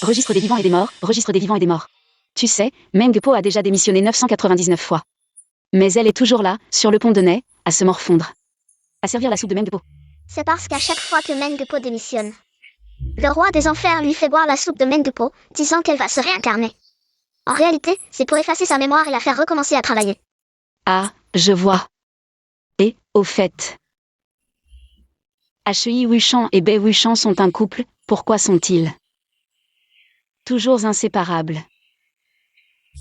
Registre des vivants et des morts, registre des vivants et des morts. Tu sais, Meng Po a déjà démissionné 999 fois. Mais elle est toujours là, sur le pont de Ney, à se morfondre. À servir la soupe de Meng Po. C'est parce qu'à chaque fois que Meng Po démissionne, le roi des enfers lui fait boire la soupe de Meng Po, disant qu'elle va se réincarner. En réalité, c'est pour effacer sa mémoire et la faire recommencer à travailler. Ah, je vois. Et, au fait... Hui Wuchan et Bei Wuchan sont un couple, pourquoi sont-ils toujours inséparables?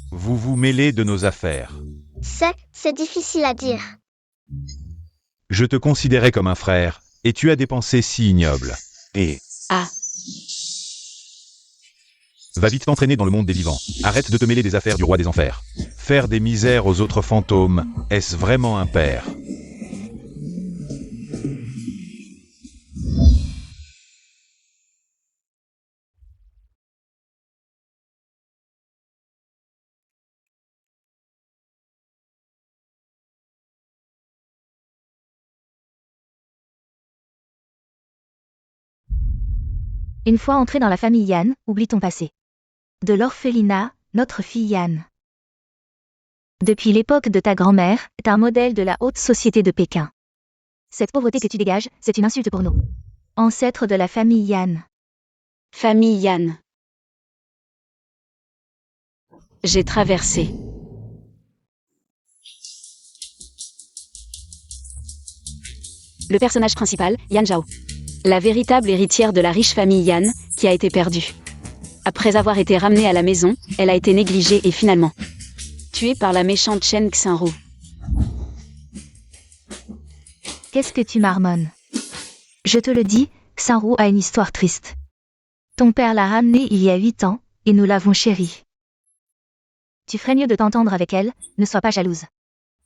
Vous vous mêlez de nos affaires. C'est difficile à dire. Je te considérais comme un frère, et tu as des pensées si ignobles. Et... Ah, Va vite t'entraîner dans le monde des vivants. Arrête de te mêler des affaires du roi des enfers. Faire des misères aux autres fantômes, est-ce vraiment un père? Une fois entré dans la famille Yan, oublie ton passé. De l'orphelinat, notre fille Yan. Depuis l'époque de ta grand-mère, est un modèle de la haute société de Pékin. Cette pauvreté que tu dégages, c'est une insulte pour nous. Ancêtre de la famille Yan. famille Yan. J'ai traversé. Le personnage principal, Yan Zhao. La véritable héritière de la riche famille Yan, qui a été perdue. Après avoir été ramenée à la maison, elle a été négligée et finalement tuée par la méchante Chen Xinru. Qu'est-ce que tu marmonnes? Je te le dis, Xinru a une histoire triste. Ton père l'a ramenée il y a 8 ans, et nous l'avons chérie. Tu ferais mieux de t'entendre avec elle, ne sois pas jalouse.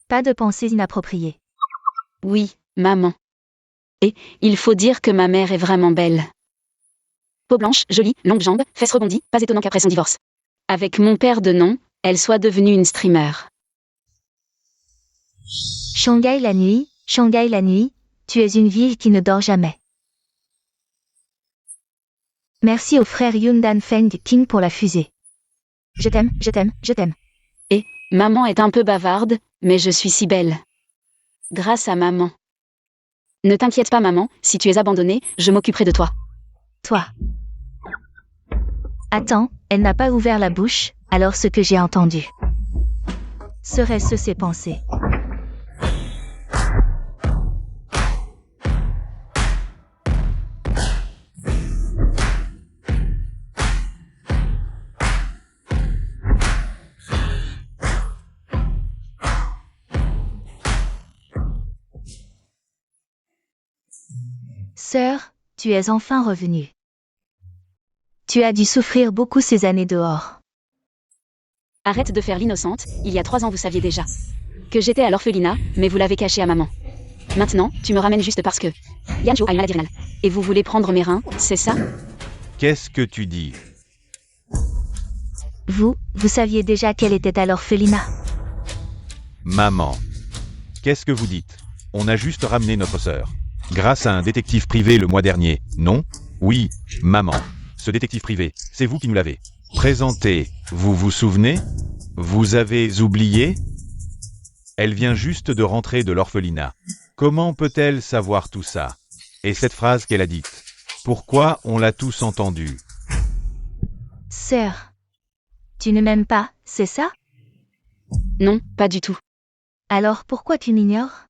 Pas de pensées inappropriées. Oui, maman. Et, il faut dire que ma mère est vraiment belle. Peau blanche, jolie, longues jambes, fesses rebondies, pas étonnant qu'après son divorce avec mon père de nom, elle soit devenue une streamer. Shanghai la nuit, tu es une ville qui ne dort jamais. Merci au frère Yundan Feng King pour la fusée. Je t'aime, je t'aime, je t'aime. Et, maman est un peu bavarde, mais je suis si belle. Grâce à maman. Ne t'inquiète pas maman, si tu es abandonnée, je m'occuperai de toi. Toi. Attends, elle n'a pas ouvert la bouche, alors ce que j'ai entendu. Serait-ce ses pensées? Sœur, tu es enfin revenue. Tu as dû souffrir beaucoup ces années dehors. Arrête de faire l'innocente, il y a 3 ans vous saviez déjà que j'étais à l'orphelinat, mais vous l'avez caché à maman. Maintenant, tu me ramènes juste parce que Yan Zhou a une maladie rénale. Et vous voulez prendre mes reins, c'est ça? Qu'est-ce que tu dis? Vous saviez déjà qu'elle était à l'orphelinat. Maman. Qu'est-ce que vous dites? On a juste ramené notre sœur. Grâce à un détective privé le mois dernier, non? Oui, maman. Ce détective privé, c'est vous qui nous l'avez présenté. Vous vous souvenez? Vous avez oublié? Elle vient juste de rentrer de l'orphelinat. Comment peut-elle savoir tout ça? Et cette phrase qu'elle a dite, pourquoi on l'a tous entendue? Sœur, tu ne m'aimes pas, c'est ça? Non, pas du tout. Alors pourquoi tu m'ignores?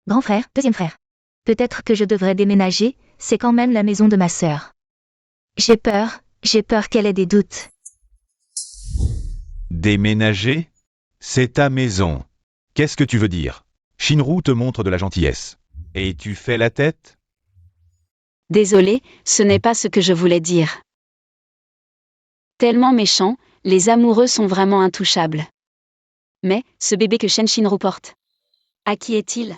Grand frère, deuxième frère. Peut-être que je devrais déménager, c'est quand même la maison de ma sœur. J'ai peur qu'elle ait des doutes. Déménager? C'est ta maison. Qu'est-ce que tu veux dire? Shinru te montre de la gentillesse. Et tu fais la tête? Désolée, ce n'est pas ce que je voulais dire. Tellement méchant, les amoureux sont vraiment intouchables. Mais, ce bébé que Shen Shinru porte, à qui est-il?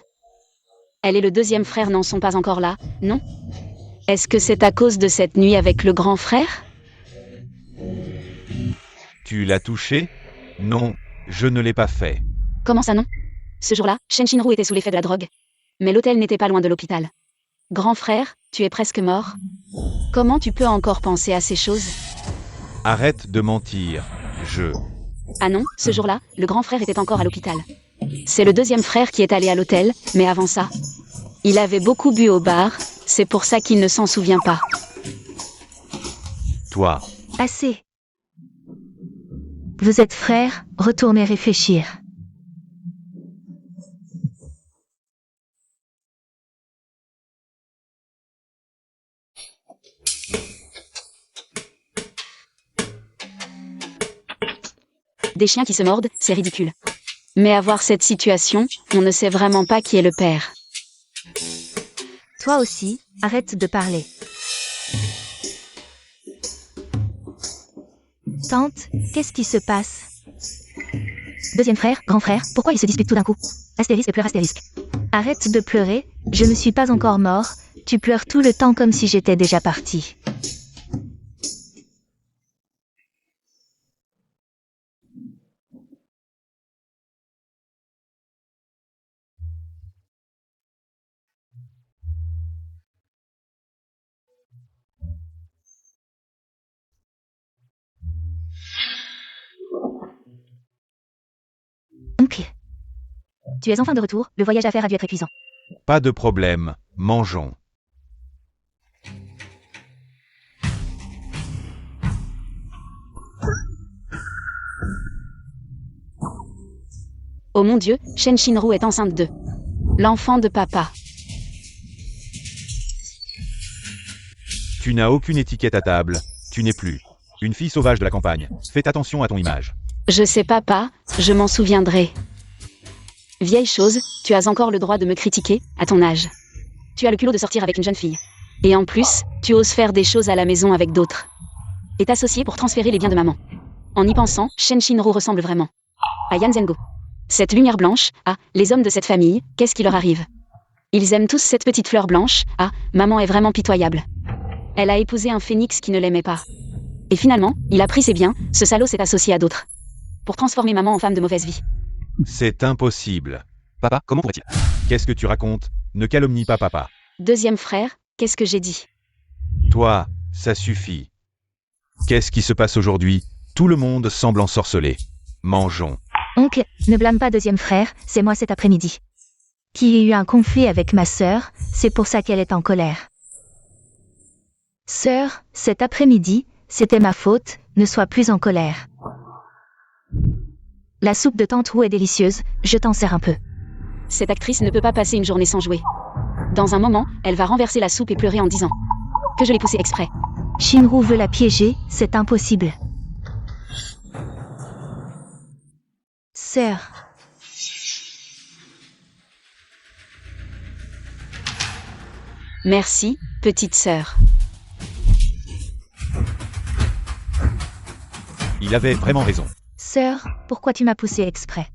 Elle et le deuxième frère n'en sont pas encore là, non? Est-ce que c'est à cause de cette nuit avec le grand frère? Tu l'as touché? Non, je ne l'ai pas fait. Comment ça non? Ce jour-là, Shen Shinru était sous l'effet de la drogue. Mais l'hôtel n'était pas loin de l'hôpital. Grand frère, tu es presque mort. Comment tu peux encore penser à ces choses? Arrête de mentir. Ah non, ce jour-là, le grand frère était encore à l'hôpital. C'est le deuxième frère qui est allé à l'hôtel, mais avant ça, il avait beaucoup bu au bar, c'est pour ça qu'il ne s'en souvient pas. Toi, Assez. Vous êtes frères, retournez réfléchir. Des chiens qui se mordent, c'est ridicule. Mais à voir cette situation, on ne sait vraiment pas qui est le père. Toi aussi, arrête de parler. Tante, qu'est-ce qui se passe? Deuxième frère, grand frère, pourquoi ils se disputent tout d'un coup? Astérisque pleure astérisque. Arrête de pleurer, je ne suis pas encore mort, tu pleures tout le temps comme si j'étais déjà parti. Oncle. Tu es enfin de retour, le voyage à faire a dû être épuisant. pas de problème, mangeons. Oh mon Dieu, Shen Shinru est enceinte de l'enfant de papa. Tu n'as aucune étiquette à table, tu n'es plus une fille sauvage de la campagne. Fais attention à ton image. Je sais papa, je m'en souviendrai. Vieille chose, tu as encore le droit de me critiquer, à ton âge. Tu as le culot de sortir avec une jeune fille. Et en plus, tu oses faire des choses à la maison avec d'autres. Et t'associer pour transférer les biens de maman. En y pensant, Shen Shinru ressemble vraiment à Yan Zhengo. Cette lumière blanche, ah, les hommes de cette famille, qu'est-ce qui leur arrive? Ils aiment tous cette petite fleur blanche, ah, maman est vraiment pitoyable. Elle a épousé un phénix qui ne l'aimait pas. Et finalement, il a pris ses biens, ce salaud s'est associé à d'autres. Pour transformer maman en femme de mauvaise vie. C'est impossible. Papa, comment pourrait-il? Qu'est-ce que tu racontes? Ne calomnie pas papa. Deuxième frère, qu'est-ce que j'ai dit? Toi, ça suffit. Qu'est-ce qui se passe aujourd'hui? Tout le monde semble ensorcelé. Mangeons. Oncle, ne blâme pas deuxième frère, c'est moi cet après-midi. Qui a eu un conflit avec ma sœur, c'est pour ça qu'elle est en colère. Sœur, cet après-midi, c'était ma faute, ne sois plus en colère. La soupe de tante Wu est délicieuse, je t'en sers un peu. Cette actrice ne peut pas passer une journée sans jouer. Dans un moment, elle va renverser la soupe et pleurer en disant que je l'ai poussée exprès. Shinru veut la piéger, c'est impossible. Sœur. Merci, petite sœur. Il avait vraiment raison. Sœur, pourquoi tu m'as poussé exprès?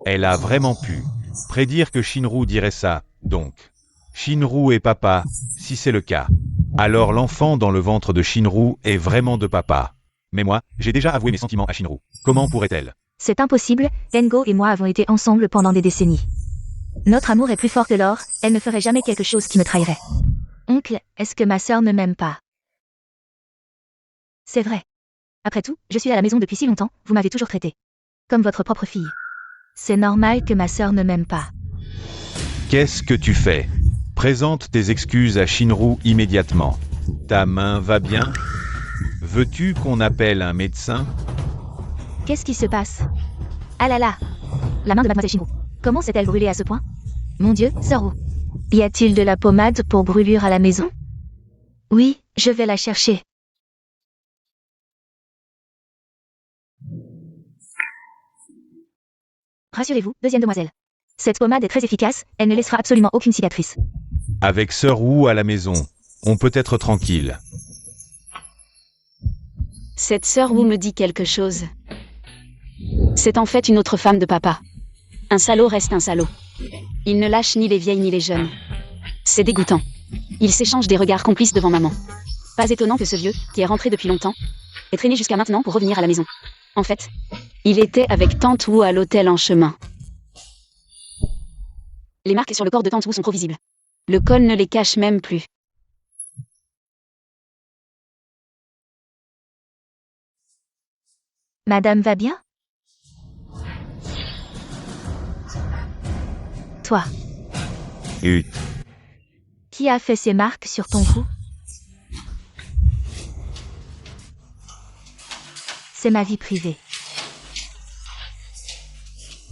Elle a vraiment pu prédire que Shinru dirait ça, donc. Shinru et papa, si c'est le cas. Alors l'enfant dans le ventre de Shinru est vraiment de papa. Mais moi, j'ai déjà avoué mes sentiments à Shinru. Comment pourrait-elle? C'est impossible, Engo et moi avons été ensemble pendant des décennies. Notre amour est plus fort que l'or, elle ne ferait jamais quelque chose qui me trahirait. Oncle, est-ce que ma sœur ne m'aime pas? C'est vrai. Après tout, je suis à la maison depuis si longtemps, vous m'avez toujours traité comme votre propre fille. C'est normal que ma sœur ne m'aime pas. Qu'est-ce que tu fais? Présente tes excuses à Shinru immédiatement. Ta main va bien? Veux-tu qu'on appelle un médecin? Qu'est-ce qui se passe? Ah là là! La main de mademoiselle Shinru. Comment s'est-elle brûlée à ce point? Mon Dieu, sœur Wu. Y a-t-il de la pommade pour brûlure à la maison? Oui, je vais la chercher. Rassurez-vous, deuxième demoiselle. Cette pommade est très efficace, elle ne laissera absolument aucune cicatrice. Avec sœur Wu à la maison, on peut être tranquille. Cette sœur Wu me dit quelque chose. C'est en fait une autre femme de papa. Un salaud reste un salaud. Il ne lâche ni les vieilles ni les jeunes. C'est dégoûtant. Ils s'échangent des regards complices devant maman. Pas étonnant que ce vieux, qui est rentré depuis longtemps, ait traîné jusqu'à maintenant pour revenir à la maison. En fait, il était avec tante Wu à l'hôtel en chemin. Les marques sur le corps de tante Wu sont trop visibles. Le col ne les cache même plus. Madame va bien? Toi, Hut. qui a fait ces marques sur ton cou? C'est ma vie privée.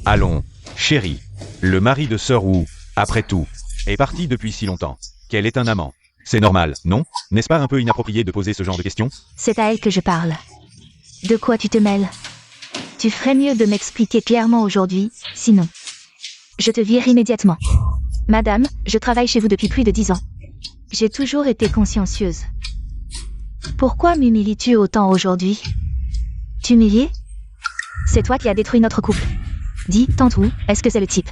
Allons, chérie. Le mari de Sœur Wu, après tout, est parti depuis si longtemps. Qu'elle est un amant. C'est normal, non? N'est-ce pas un peu inapproprié de poser ce genre de questions? C'est à elle que je parle. De quoi tu te mêles? Tu ferais mieux de m'expliquer clairement aujourd'hui, sinon. Je te vire immédiatement. Madame, je travaille chez vous depuis plus de 10 ans. J'ai toujours été consciencieuse. Pourquoi m'humilies-tu autant aujourd'hui? T'humilier? C'est toi qui as détruit notre couple. Dis, tante Wu, est-ce que c'est le type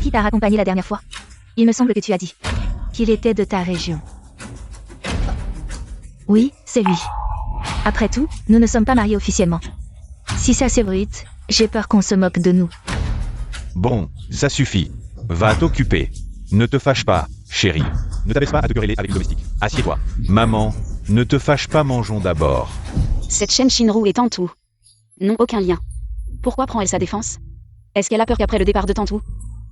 qui t'a raccompagné la dernière fois? Il me semble que tu as dit qu'il était de ta région. Oui, c'est lui. Après tout, nous ne sommes pas mariés officiellement. Si ça c'est brut, j'ai peur qu'on se moque de nous. Bon, ça suffit. Va t'occuper. Ne te fâche pas, chérie. Ne t'abaisse pas à te quereller avec le domestique. Assieds-toi. Maman, ne te fâche pas, mangeons d'abord. Cette Shen Shinru et Tante Wu n'ont aucun lien. Pourquoi prend-elle sa défense? Est-ce qu'elle a peur qu'après le départ de Tante Wu,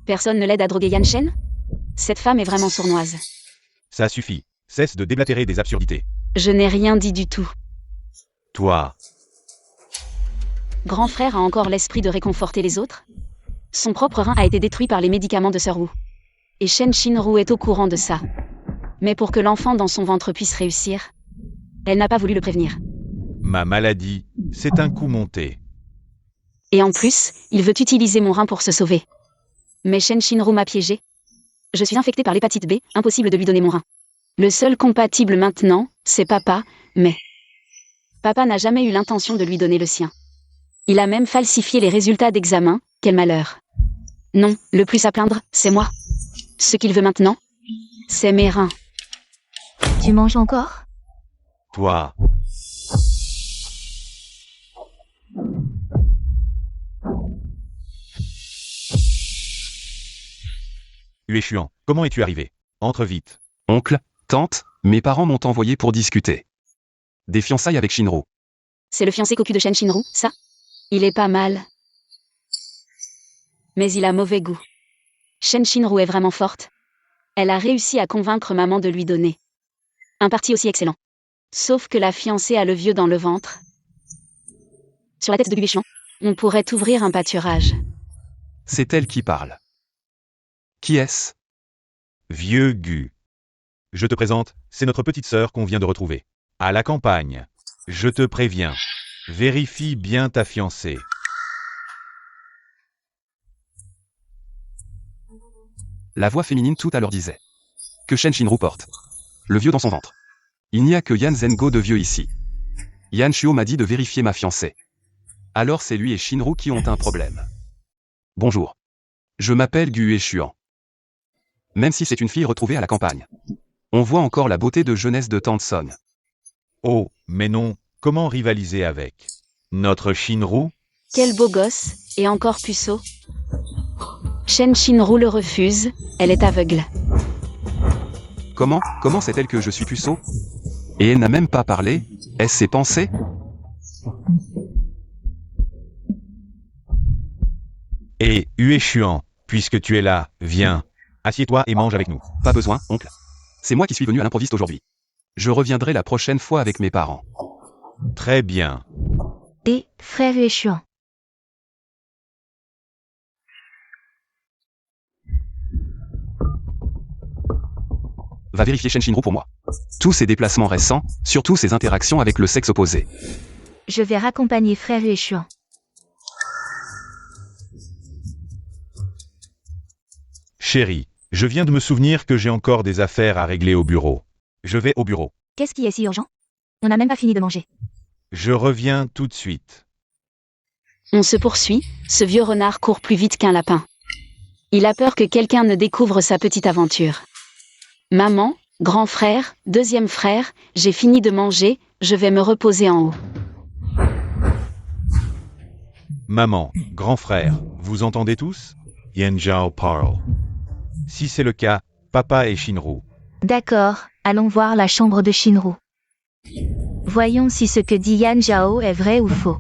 personne ne l'aide à droguer Yan Shen? Cette femme est vraiment sournoise. Ça suffit. Cesse de déblatérer des absurdités. Je n'ai rien dit du tout. Toi, Grand frère a encore l'esprit de réconforter les autres? Son propre rein a été détruit par les médicaments de Sœur Wu. Et Shen Shinru est au courant de ça. Mais pour que l'enfant dans son ventre puisse réussir, elle n'a pas voulu le prévenir. ma maladie, c'est un coup monté. Et en plus, il veut utiliser mon rein pour se sauver. Mais Shen Shinru m'a piégé. Je suis infectée par l'hépatite B, impossible de lui donner mon rein. Le seul compatible maintenant, c'est papa, mais... Papa n'a jamais eu l'intention de lui donner le sien. Il a même falsifié les résultats d'examen, quel malheur. Non, le plus à plaindre, c'est moi. Ce qu'il veut maintenant, c'est mes reins. Tu manges encore? Toi, Huéchuan, comment es-tu arrivé? Entre vite. Oncle, tante, mes parents m'ont envoyé pour discuter. Des fiançailles avec Shinru. C'est le fiancé cocu de Shen Shinru, ça? Il est pas mal. Mais il a mauvais goût. Shen Shinru est vraiment forte. Elle a réussi à convaincre maman de lui donner un parti aussi excellent. Sauf que la fiancée a le vieux dans le ventre. Sur la tête de Huéchuan, on pourrait ouvrir un pâturage. C'est elle qui parle. Qui est-ce? Vieux Gu. Je te présente, c'est notre petite sœur qu'on vient de retrouver. À la campagne. Je te préviens. Vérifie bien ta fiancée. La voix féminine tout à l'heure disait. Que Shen Shinru porte. Le vieux dans son ventre. Il n'y a que Yan Zengo de vieux ici. Yan Shuo m'a dit de vérifier ma fiancée. Alors c'est lui et Shinru qui ont un problème. Bonjour. Je m'appelle Gu Huéchuan. Même si c'est une fille retrouvée à la campagne. On voit encore la beauté de jeunesse de Tante Son. Oh, mais non, comment rivaliser avec notre Shinru? Quel beau gosse, et encore puceau. Shen Shinru le refuse, elle est aveugle. Comment sait-elle que je suis puceau? Et elle n'a même pas parlé? Est-ce ses pensées? Et, Huéchuan, puisque tu es là, viens. Assieds-toi et mange avec nous. Pas besoin, oncle. C'est moi qui suis venu à l'improviste aujourd'hui. Je reviendrai la prochaine fois avec mes parents. Très bien. Et, frère Huéchuan. Va vérifier Shen Shinru pour moi. Tous ses déplacements récents, surtout ses interactions avec le sexe opposé. Je vais raccompagner frère Huéchuan. Chérie, je viens de me souvenir que j'ai encore des affaires à régler au bureau. Je vais au bureau. Qu'est-ce qui est si urgent? On n'a même pas fini de manger. Je reviens tout de suite. On se poursuit, ce vieux renard court plus vite qu'un lapin. Il a peur que quelqu'un ne découvre sa petite aventure. Maman, grand frère, deuxième frère, j'ai fini de manger, je vais me reposer en haut. Maman, grand frère, vous entendez tous? Yan Zhao parle. Si c'est le cas, Papa et Shinru. D'accord, allons voir la chambre de Shinru. Voyons si ce que dit Yan Zhao est vrai ou faux.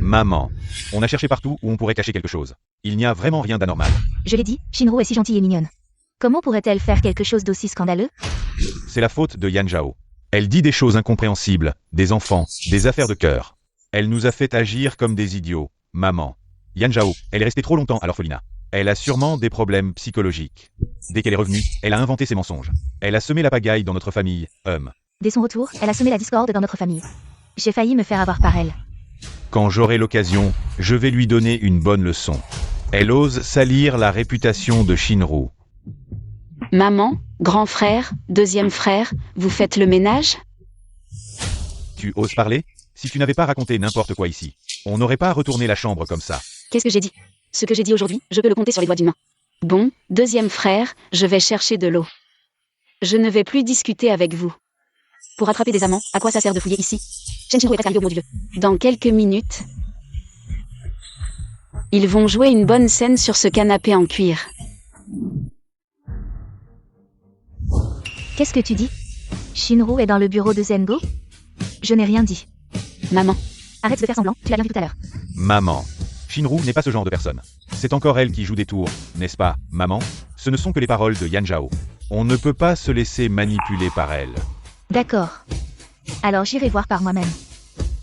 Maman. On a cherché partout où on pourrait cacher quelque chose. Il n'y a vraiment rien d'anormal. Je l'ai dit, Shinru est si gentille et mignonne. Comment pourrait-elle faire quelque chose d'aussi scandaleux? C'est la faute de Yan Zhao. Elle dit des choses incompréhensibles, des enfants, des affaires de cœur. Elle nous a fait agir comme des idiots. Maman. Yan Zhao, elle est restée trop longtemps à l'orphelinat. Elle a sûrement des problèmes psychologiques. Dès qu'elle est revenue, elle a inventé ses mensonges. Elle a semé la pagaille dans notre famille, Dès son retour, elle a semé la discorde dans notre famille. J'ai failli me faire avoir par elle. Quand j'aurai l'occasion, je vais lui donner une bonne leçon. Elle ose salir la réputation de Shinru. Maman, grand frère, deuxième frère, vous faites le ménage? Tu oses parler? Si tu n'avais pas raconté n'importe quoi ici, on n'aurait pas retourné la chambre comme ça. Qu'est-ce que j'ai dit? Ce que j'ai dit aujourd'hui, je peux le compter sur les doigts d'une main. Bon, deuxième frère, je vais chercher de l'eau. Je ne vais plus discuter avec vous. Pour attraper des amants, à quoi ça sert de fouiller ici? Shinru est presque arrivé au bout du jeu. Dans quelques minutes, ils vont jouer une bonne scène sur ce canapé en cuir. Qu'est-ce que tu dis? Shinru est dans le bureau de Zengo? Je n'ai rien dit. Maman, Arrête de faire semblant, tu l'as bien vu tout à l'heure. Maman. Shinru n'est pas ce genre de personne. C'est encore elle qui joue des tours, n'est-ce pas, maman? Ce ne sont que les paroles de Yan Zhao. On ne peut pas se laisser manipuler par elle. D'accord. Alors j'irai voir par moi-même.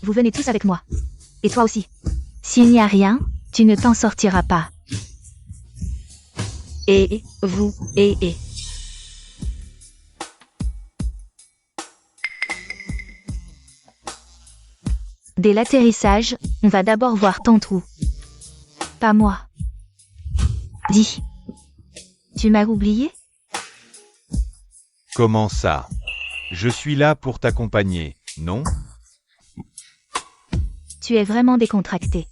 Vous venez tous avec moi. Et toi aussi. S'il n'y a rien, tu ne t'en sortiras pas. et vous, et. Dès l'atterrissage, on va d'abord voir ton trou. Pas moi. Dis. Tu m'as oublié? Comment ça? Je suis là pour t'accompagner, non? Tu es vraiment décontracté.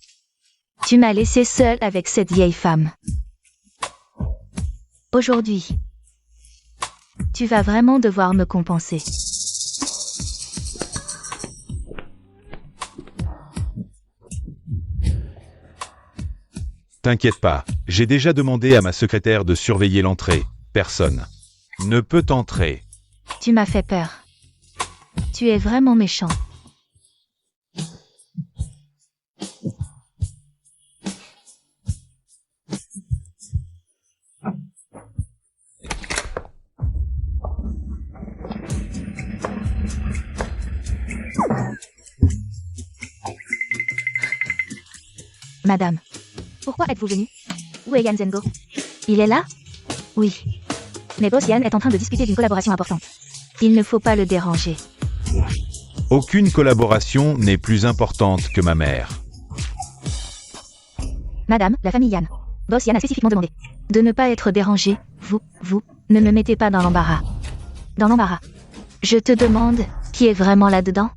Tu m'as laissé seule avec cette vieille femme. Aujourd'hui, tu vas vraiment devoir me compenser. T'inquiète pas, j'ai déjà demandé à ma secrétaire de surveiller l'entrée. Personne ne peut entrer. Tu m'as fait peur. Tu es vraiment méchant. Madame, pourquoi êtes-vous venue? Où est Yan Zengo? Il est là? Oui. Mais Boss Yan est en train de discuter d'une collaboration importante. Il ne faut pas le déranger. Aucune collaboration n'est plus importante que ma mère. Madame, la famille Yan. Boss Yan a spécifiquement demandé de ne pas être dérangé. Vous, ne me mettez pas dans l'embarras. Dans l'embarras. Je te demande, qui est vraiment là-dedans?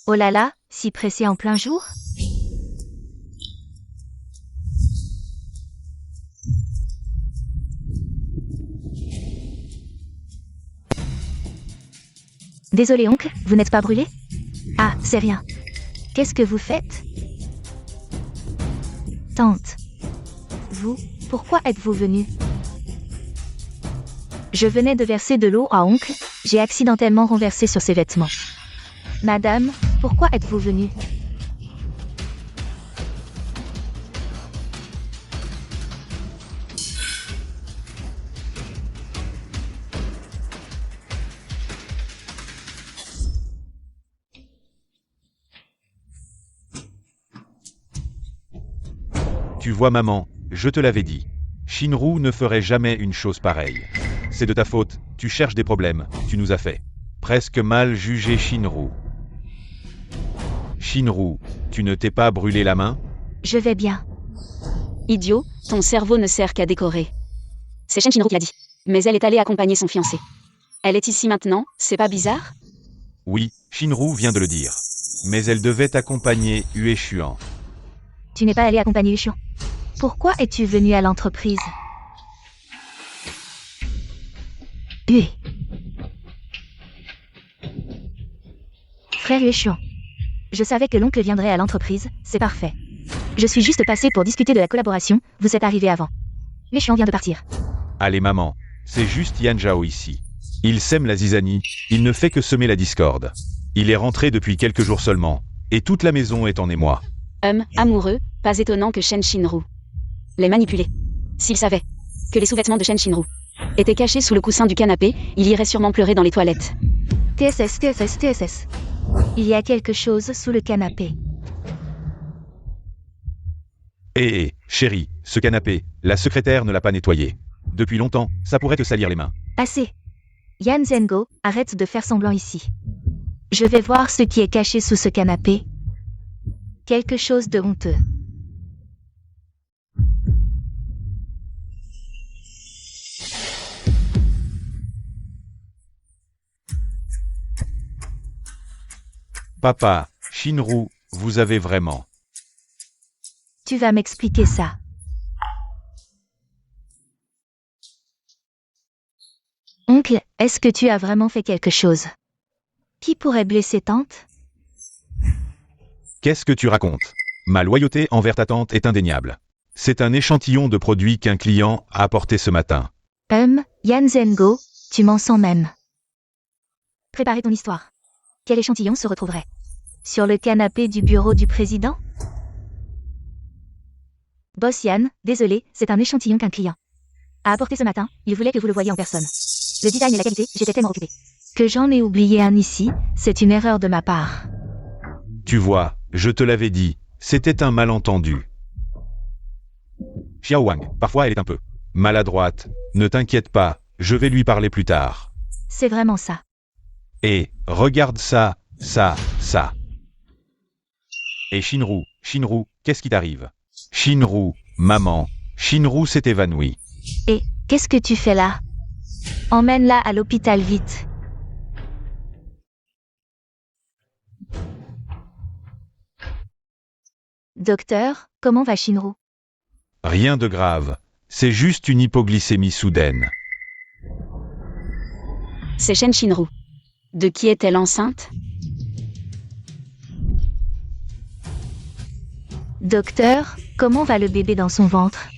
Oh là là, si pressé en plein jour? Désolé oncle, vous n'êtes pas brûlé? Ah, c'est rien. Qu'est-ce que vous faites? Tante. Vous, pourquoi êtes-vous venue? Je venais de verser de l'eau à oncle, j'ai accidentellement renversé sur ses vêtements. Madame, pourquoi êtes-vous venue? Tu vois maman, je te l'avais dit. Shinru ne ferait jamais une chose pareille. C'est de ta faute, tu cherches des problèmes, tu nous as fait presque mal juger Shinru. Shinru, tu ne t'es pas brûlé la main? Je vais bien. Idiot, ton cerveau ne sert qu'à décorer. C'est Shinru qui l'a dit. Mais elle est allée accompagner son fiancé. Elle est ici maintenant, c'est pas bizarre? Oui, Shinru vient de le dire. Mais elle devait accompagner Ueshuan. Tu n'es pas allé accompagner Uchion. Pourquoi es-tu venu à l'entreprise? Huée. Frère Huéchuan. Je savais que l'oncle viendrait à l'entreprise, c'est parfait. Je suis juste passé pour discuter de la collaboration, vous êtes arrivé avant. Huéchuan vient de partir. Allez maman, c'est juste Yan Zhao ici. Il sème la zizanie, il ne fait que semer la discorde. Il est rentré depuis quelques jours seulement, et toute la maison est en émoi. Amoureux, pas étonnant que Shen Shinru les manipulait. S'il savait que les sous-vêtements de Shen Shinru étaient cachés sous le coussin du canapé, il irait sûrement pleurer dans les toilettes. TSS. Il y a quelque chose sous le canapé. Chérie, ce canapé, la secrétaire ne l'a pas nettoyé. Depuis longtemps, ça pourrait te salir les mains. Assez. Yan Zhengo, arrête de faire semblant ici. Je vais voir ce qui est caché sous ce canapé. Quelque chose de honteux. Papa, Shinru, vous avez vraiment... Tu vas m'expliquer ça. Oncle, est-ce que tu as vraiment fait quelque chose? Qui pourrait blesser tante? Qu'est-ce que tu racontes? Ma loyauté envers ta tante est indéniable. C'est un échantillon de produit qu'un client a apporté ce matin. Yan Zhengo, tu m'en sens même. Préparez ton histoire. Quel échantillon se retrouverait sur le canapé du bureau du président? Boss Yan, désolé, c'est un échantillon qu'un client a apporté ce matin, il voulait que vous le voyiez en personne. Le design et la qualité, j'étais tellement occupé que j'en ai oublié un ici, c'est une erreur de ma part. Tu vois, je te l'avais dit, c'était un malentendu. Xiao Wang, parfois elle est un peu maladroite, ne t'inquiète pas, je vais lui parler plus tard. C'est vraiment ça. Et, regarde ça. Et Shinru, qu'est-ce qui t'arrive? Shinru, maman, Shinru s'est évanoui. Et, qu'est-ce que tu fais là? Emmène-la à l'hôpital vite. Docteur, comment va Shinru? Rien de grave, c'est juste une hypoglycémie soudaine. C'est Shen Shinru. De qui est-elle enceinte? Docteur, comment va le bébé dans son ventre?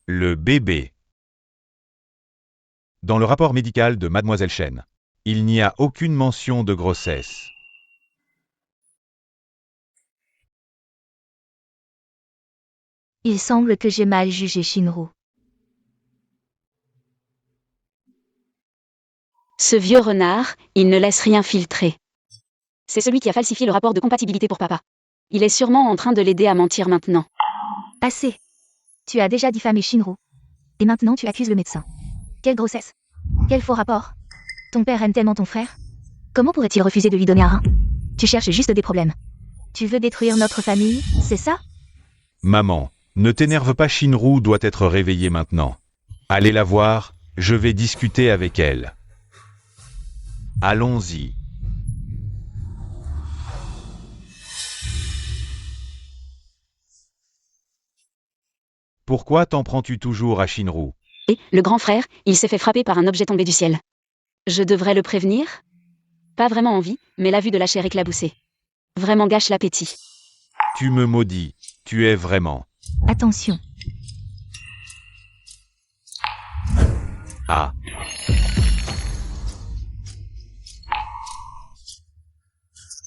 Le bébé. Dans le rapport médical de Mademoiselle Chen, il n'y a aucune mention de grossesse. Il semble que j'ai mal jugé Shinru. Ce vieux renard, il ne laisse rien filtrer. C'est celui qui a falsifié le rapport de compatibilité pour papa. Il est sûrement en train de l'aider à mentir maintenant. Assez. Tu as déjà diffamé Shinru. Et maintenant tu accuses le médecin. Quelle grossesse? Quel faux rapport? Ton père aime tellement ton frère? Comment pourrait-il refuser de lui donner un rein? Tu cherches juste des problèmes. Tu veux détruire notre famille, c'est ça? Maman, ne t'énerve pas, Shinru doit être réveillée maintenant. Allez la voir, je vais discuter avec elle. Allons-y. Pourquoi t'en prends-tu toujours à Shinru? Et, le grand frère, il s'est fait frapper par un objet tombé du ciel. Je devrais le prévenir? Pas vraiment envie, mais la vue de la chair éclaboussée vraiment gâche l'appétit. Tu me maudis, tu es vraiment... Attention. Ah.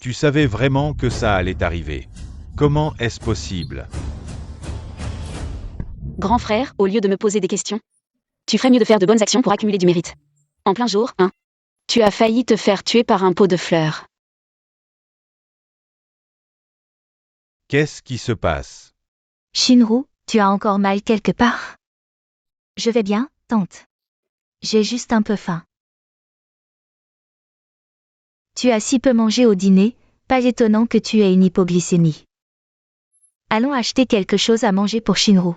Tu savais vraiment que ça allait arriver. Comment est-ce possible? Grand frère, au lieu de me poser des questions, tu ferais mieux de faire de bonnes actions pour accumuler du mérite. En plein jour, hein? Tu as failli te faire tuer par un pot de fleurs. Qu'est-ce qui se passe? Shinru, tu as encore mal quelque part? Je vais bien, tante. J'ai juste un peu faim. Tu as si peu mangé au dîner, pas étonnant que tu aies une hypoglycémie. Allons acheter quelque chose à manger pour Shinru.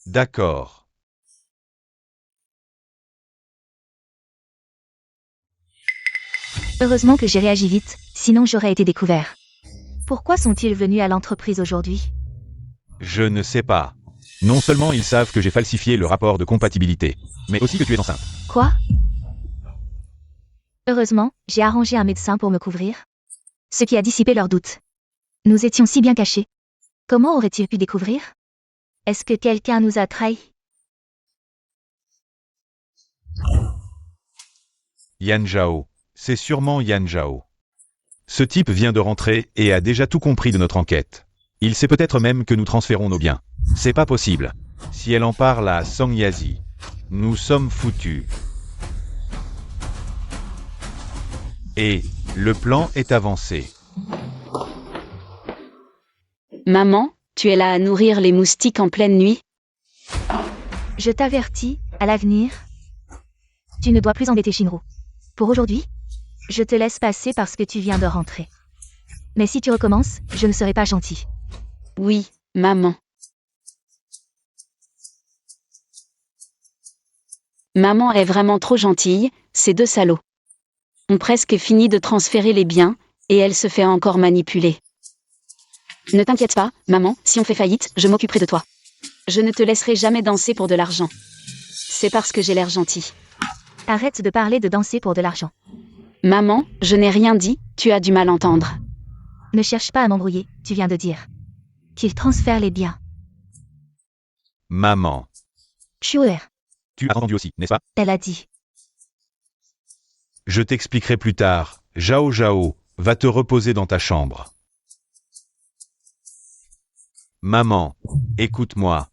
D'accord. Heureusement que j'ai réagi vite, sinon j'aurais été découvert. Pourquoi sont-ils venus à l'entreprise aujourd'hui? Je ne sais pas. Non seulement ils savent que j'ai falsifié le rapport de compatibilité, mais aussi que tu es enceinte. Quoi? Heureusement, j'ai arrangé un médecin pour me couvrir. Ce qui a dissipé leurs doutes. Nous étions si bien cachés. Comment aurait-il pu découvrir? Est-ce que quelqu'un nous a trahis? Yan Zhao. C'est sûrement Yan Zhao. Ce type vient de rentrer et a déjà tout compris de notre enquête. Il sait peut-être même que nous transférons nos biens. C'est pas possible. Si elle en parle à Song Yazi, nous sommes foutus. Et le plan est avancé. Maman, tu es là à nourrir les moustiques en pleine nuit? Je t'avertis, à l'avenir, tu ne dois plus embêter Shinru. Pour aujourd'hui, je te laisse passer parce que tu viens de rentrer. Mais si tu recommences, je ne serai pas gentil. Oui, maman. Maman est vraiment trop gentille, ces deux salauds ont presque fini de transférer les biens, et elle se fait encore manipuler. Ne t'inquiète pas, maman, si on fait faillite, je m'occuperai de toi. Je ne te laisserai jamais danser pour de l'argent. C'est parce que j'ai l'air gentil. Arrête de parler de danser pour de l'argent. Maman, je n'ai rien dit, tu as du mal entendre. Ne cherche pas à m'embrouiller, tu viens de dire qu'il transfère les biens. Maman. Shuer, Tu as entendu aussi, n'est-ce pas? elle a dit. Je t'expliquerai plus tard. Zhao Zhao, va te reposer dans ta chambre. Maman, écoute-moi.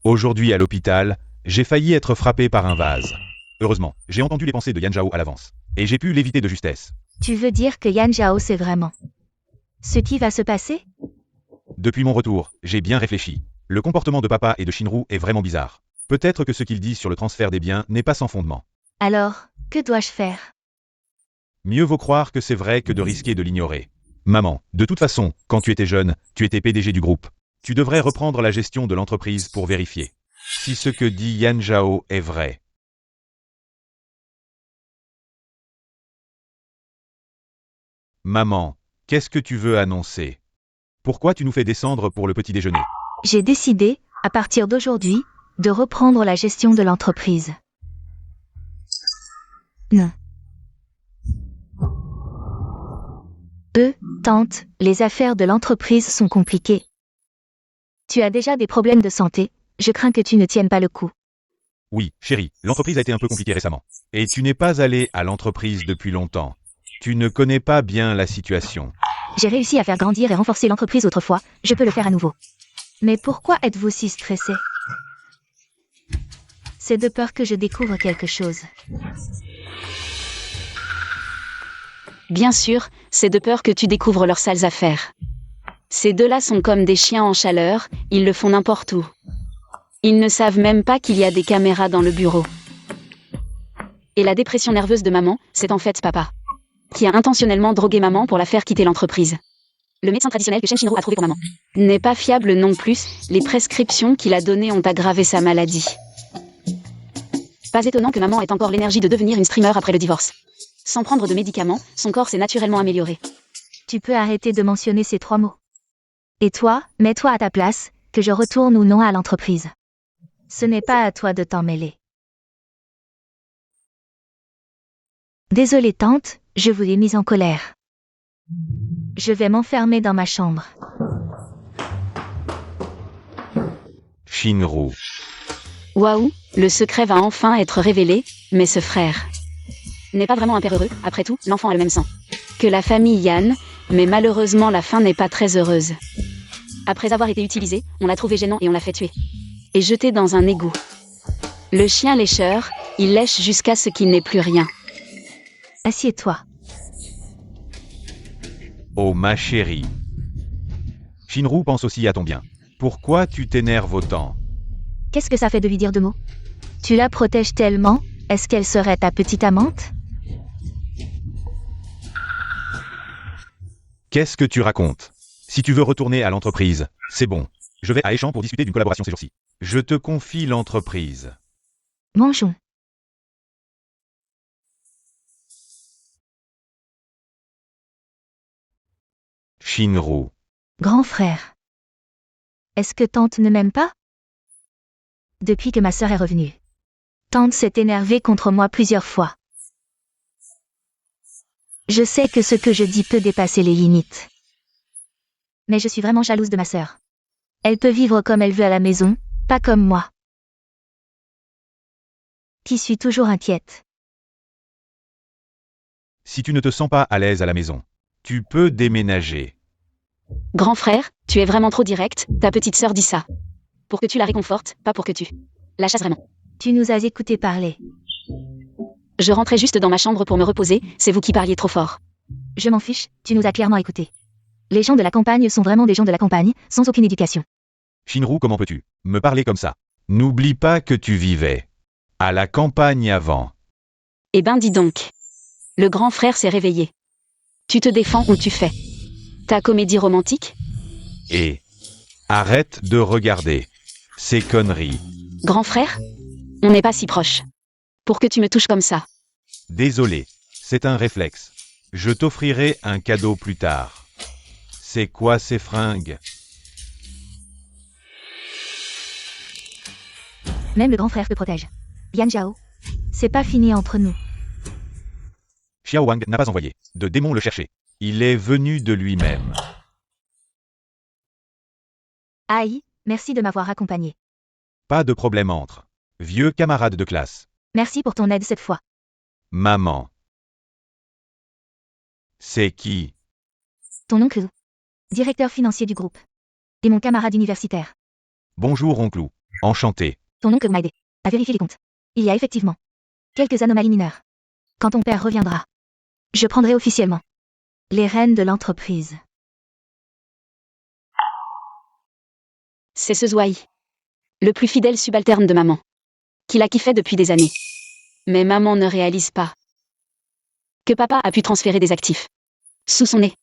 Aujourd'hui à l'hôpital, j'ai failli être frappé par un vase. Heureusement, j'ai entendu les pensées de Yan Zhao à l'avance. Et j'ai pu l'éviter de justesse. Tu veux dire que Yan Zhao sait vraiment ce qui va se passer? Depuis mon retour, j'ai bien réfléchi. Le comportement de papa et de Shinru est vraiment bizarre. Peut-être que ce qu'il dit sur le transfert des biens n'est pas sans fondement. Alors, que dois-je faire? Mieux vaut croire que c'est vrai que de risquer de l'ignorer. Maman, de toute façon, quand tu étais jeune, tu étais PDG du groupe. Tu devrais reprendre la gestion de l'entreprise pour vérifier si ce que dit Yan Zhao est vrai. Maman, qu'est-ce que tu veux annoncer? Pourquoi tu nous fais descendre pour le petit déjeuner? J'ai décidé, à partir d'aujourd'hui, de reprendre la gestion de l'entreprise. Non. Tante, les affaires de l'entreprise sont compliquées. Tu as déjà des problèmes de santé, je crains que tu ne tiennes pas le coup. Oui, chérie, l'entreprise a été un peu compliquée récemment. Et tu n'es pas allé à l'entreprise depuis longtemps. Tu ne connais pas bien la situation. J'ai réussi à faire grandir et renforcer l'entreprise autrefois, je peux le faire à nouveau. Mais pourquoi êtes-vous si stressé? C'est de peur que je découvre quelque chose. Bien sûr, c'est de peur que tu découvres leurs sales affaires. Ces deux-là sont comme des chiens en chaleur, ils le font n'importe où. Ils ne savent même pas qu'il y a des caméras dans le bureau. Et la dépression nerveuse de maman, c'est en fait papa, qui a intentionnellement drogué maman pour la faire quitter l'entreprise. Le médecin traditionnel que Shinru a trouvé pour maman n'est pas fiable non plus, les prescriptions qu'il a données ont aggravé sa maladie. Pas étonnant que maman ait encore l'énergie de devenir une streamer après le divorce. Sans prendre de médicaments, son corps s'est naturellement amélioré. Tu peux arrêter de mentionner ces 3 mots. Et toi, mets-toi à ta place, que je retourne ou non à l'entreprise. Ce n'est pas à toi de t'en mêler. Désolée tante, je vous ai mise en colère. Je vais m'enfermer dans ma chambre. Shinru. Waouh, le secret va enfin être révélé, mais ce frère n'est pas vraiment un père heureux, après tout, l'enfant a le même sang que la famille Yan, mais malheureusement la fin n'est pas très heureuse. Après avoir été utilisé, on l'a trouvé gênant et on l'a fait tuer. Et jeté dans un égout. Le chien lécheur, il lèche jusqu'à ce qu'il n'ait plus rien. Assieds-toi. Oh ma chérie. Shinru pense aussi à ton bien. Pourquoi tu t'énerves autant? Qu'est-ce que ça fait de lui dire 2 mots? Tu la protèges tellement, est-ce qu'elle serait ta petite amante? Qu'est-ce que tu racontes? Si tu veux retourner à l'entreprise, c'est bon. Je vais à Échamps pour discuter d'une collaboration ces jours-ci. Je te confie l'entreprise. Mangeons. Shinru. Grand frère. Est-ce que tante ne m'aime pas? Depuis que ma sœur est revenue. Tante s'est énervée contre moi plusieurs fois. Je sais que ce que je dis peut dépasser les limites. Mais je suis vraiment jalouse de ma sœur. Elle peut vivre comme elle veut à la maison, pas comme moi. Qui suis toujours inquiète. Si tu ne te sens pas à l'aise à la maison, tu peux déménager. Grand frère, tu es vraiment trop direct, ta petite sœur dit ça. Pour que tu la réconfortes, pas pour que tu la chasses vraiment. Tu nous as écouté parler. Je rentrais juste dans ma chambre pour me reposer, c'est vous qui parliez trop fort. Je m'en fiche, tu nous as clairement écoutés. Les gens de la campagne sont vraiment des gens de la campagne, sans aucune éducation. Shinru, comment peux-tu me parler comme ça? N'oublie pas que tu vivais à la campagne avant. Eh ben dis donc. Le grand frère s'est réveillé. Tu te défends ou tu fais ta comédie romantique? Et arrête de regarder ces conneries. Grand frère? On n'est pas si proches. Pour que tu me touches comme ça. Désolé, c'est un réflexe. Je t'offrirai un cadeau plus tard. C'est quoi ces fringues? Même le grand frère te protège. Yan Zhao. C'est pas fini entre nous. Xiao Wang n'a pas envoyé de démon le chercher. Il est venu de lui-même. Aïe, merci de m'avoir accompagné. Pas de problème entre vieux camarades de classe. Merci pour ton aide cette fois. Maman. C'est qui? Ton oncle. Directeur financier du groupe. Et mon camarade universitaire. Bonjour oncle. Enchanté. Ton oncle m'a aidé à vérifier les comptes. Il y a effectivement quelques anomalies mineures. Quand ton père reviendra, je prendrai officiellement les rênes de l'entreprise. C'est ce Zouaï. Le plus fidèle subalterne de maman. Qui l'a kiffé depuis des années. Mais maman ne réalise pas que papa a pu transférer des actifs sous son nez.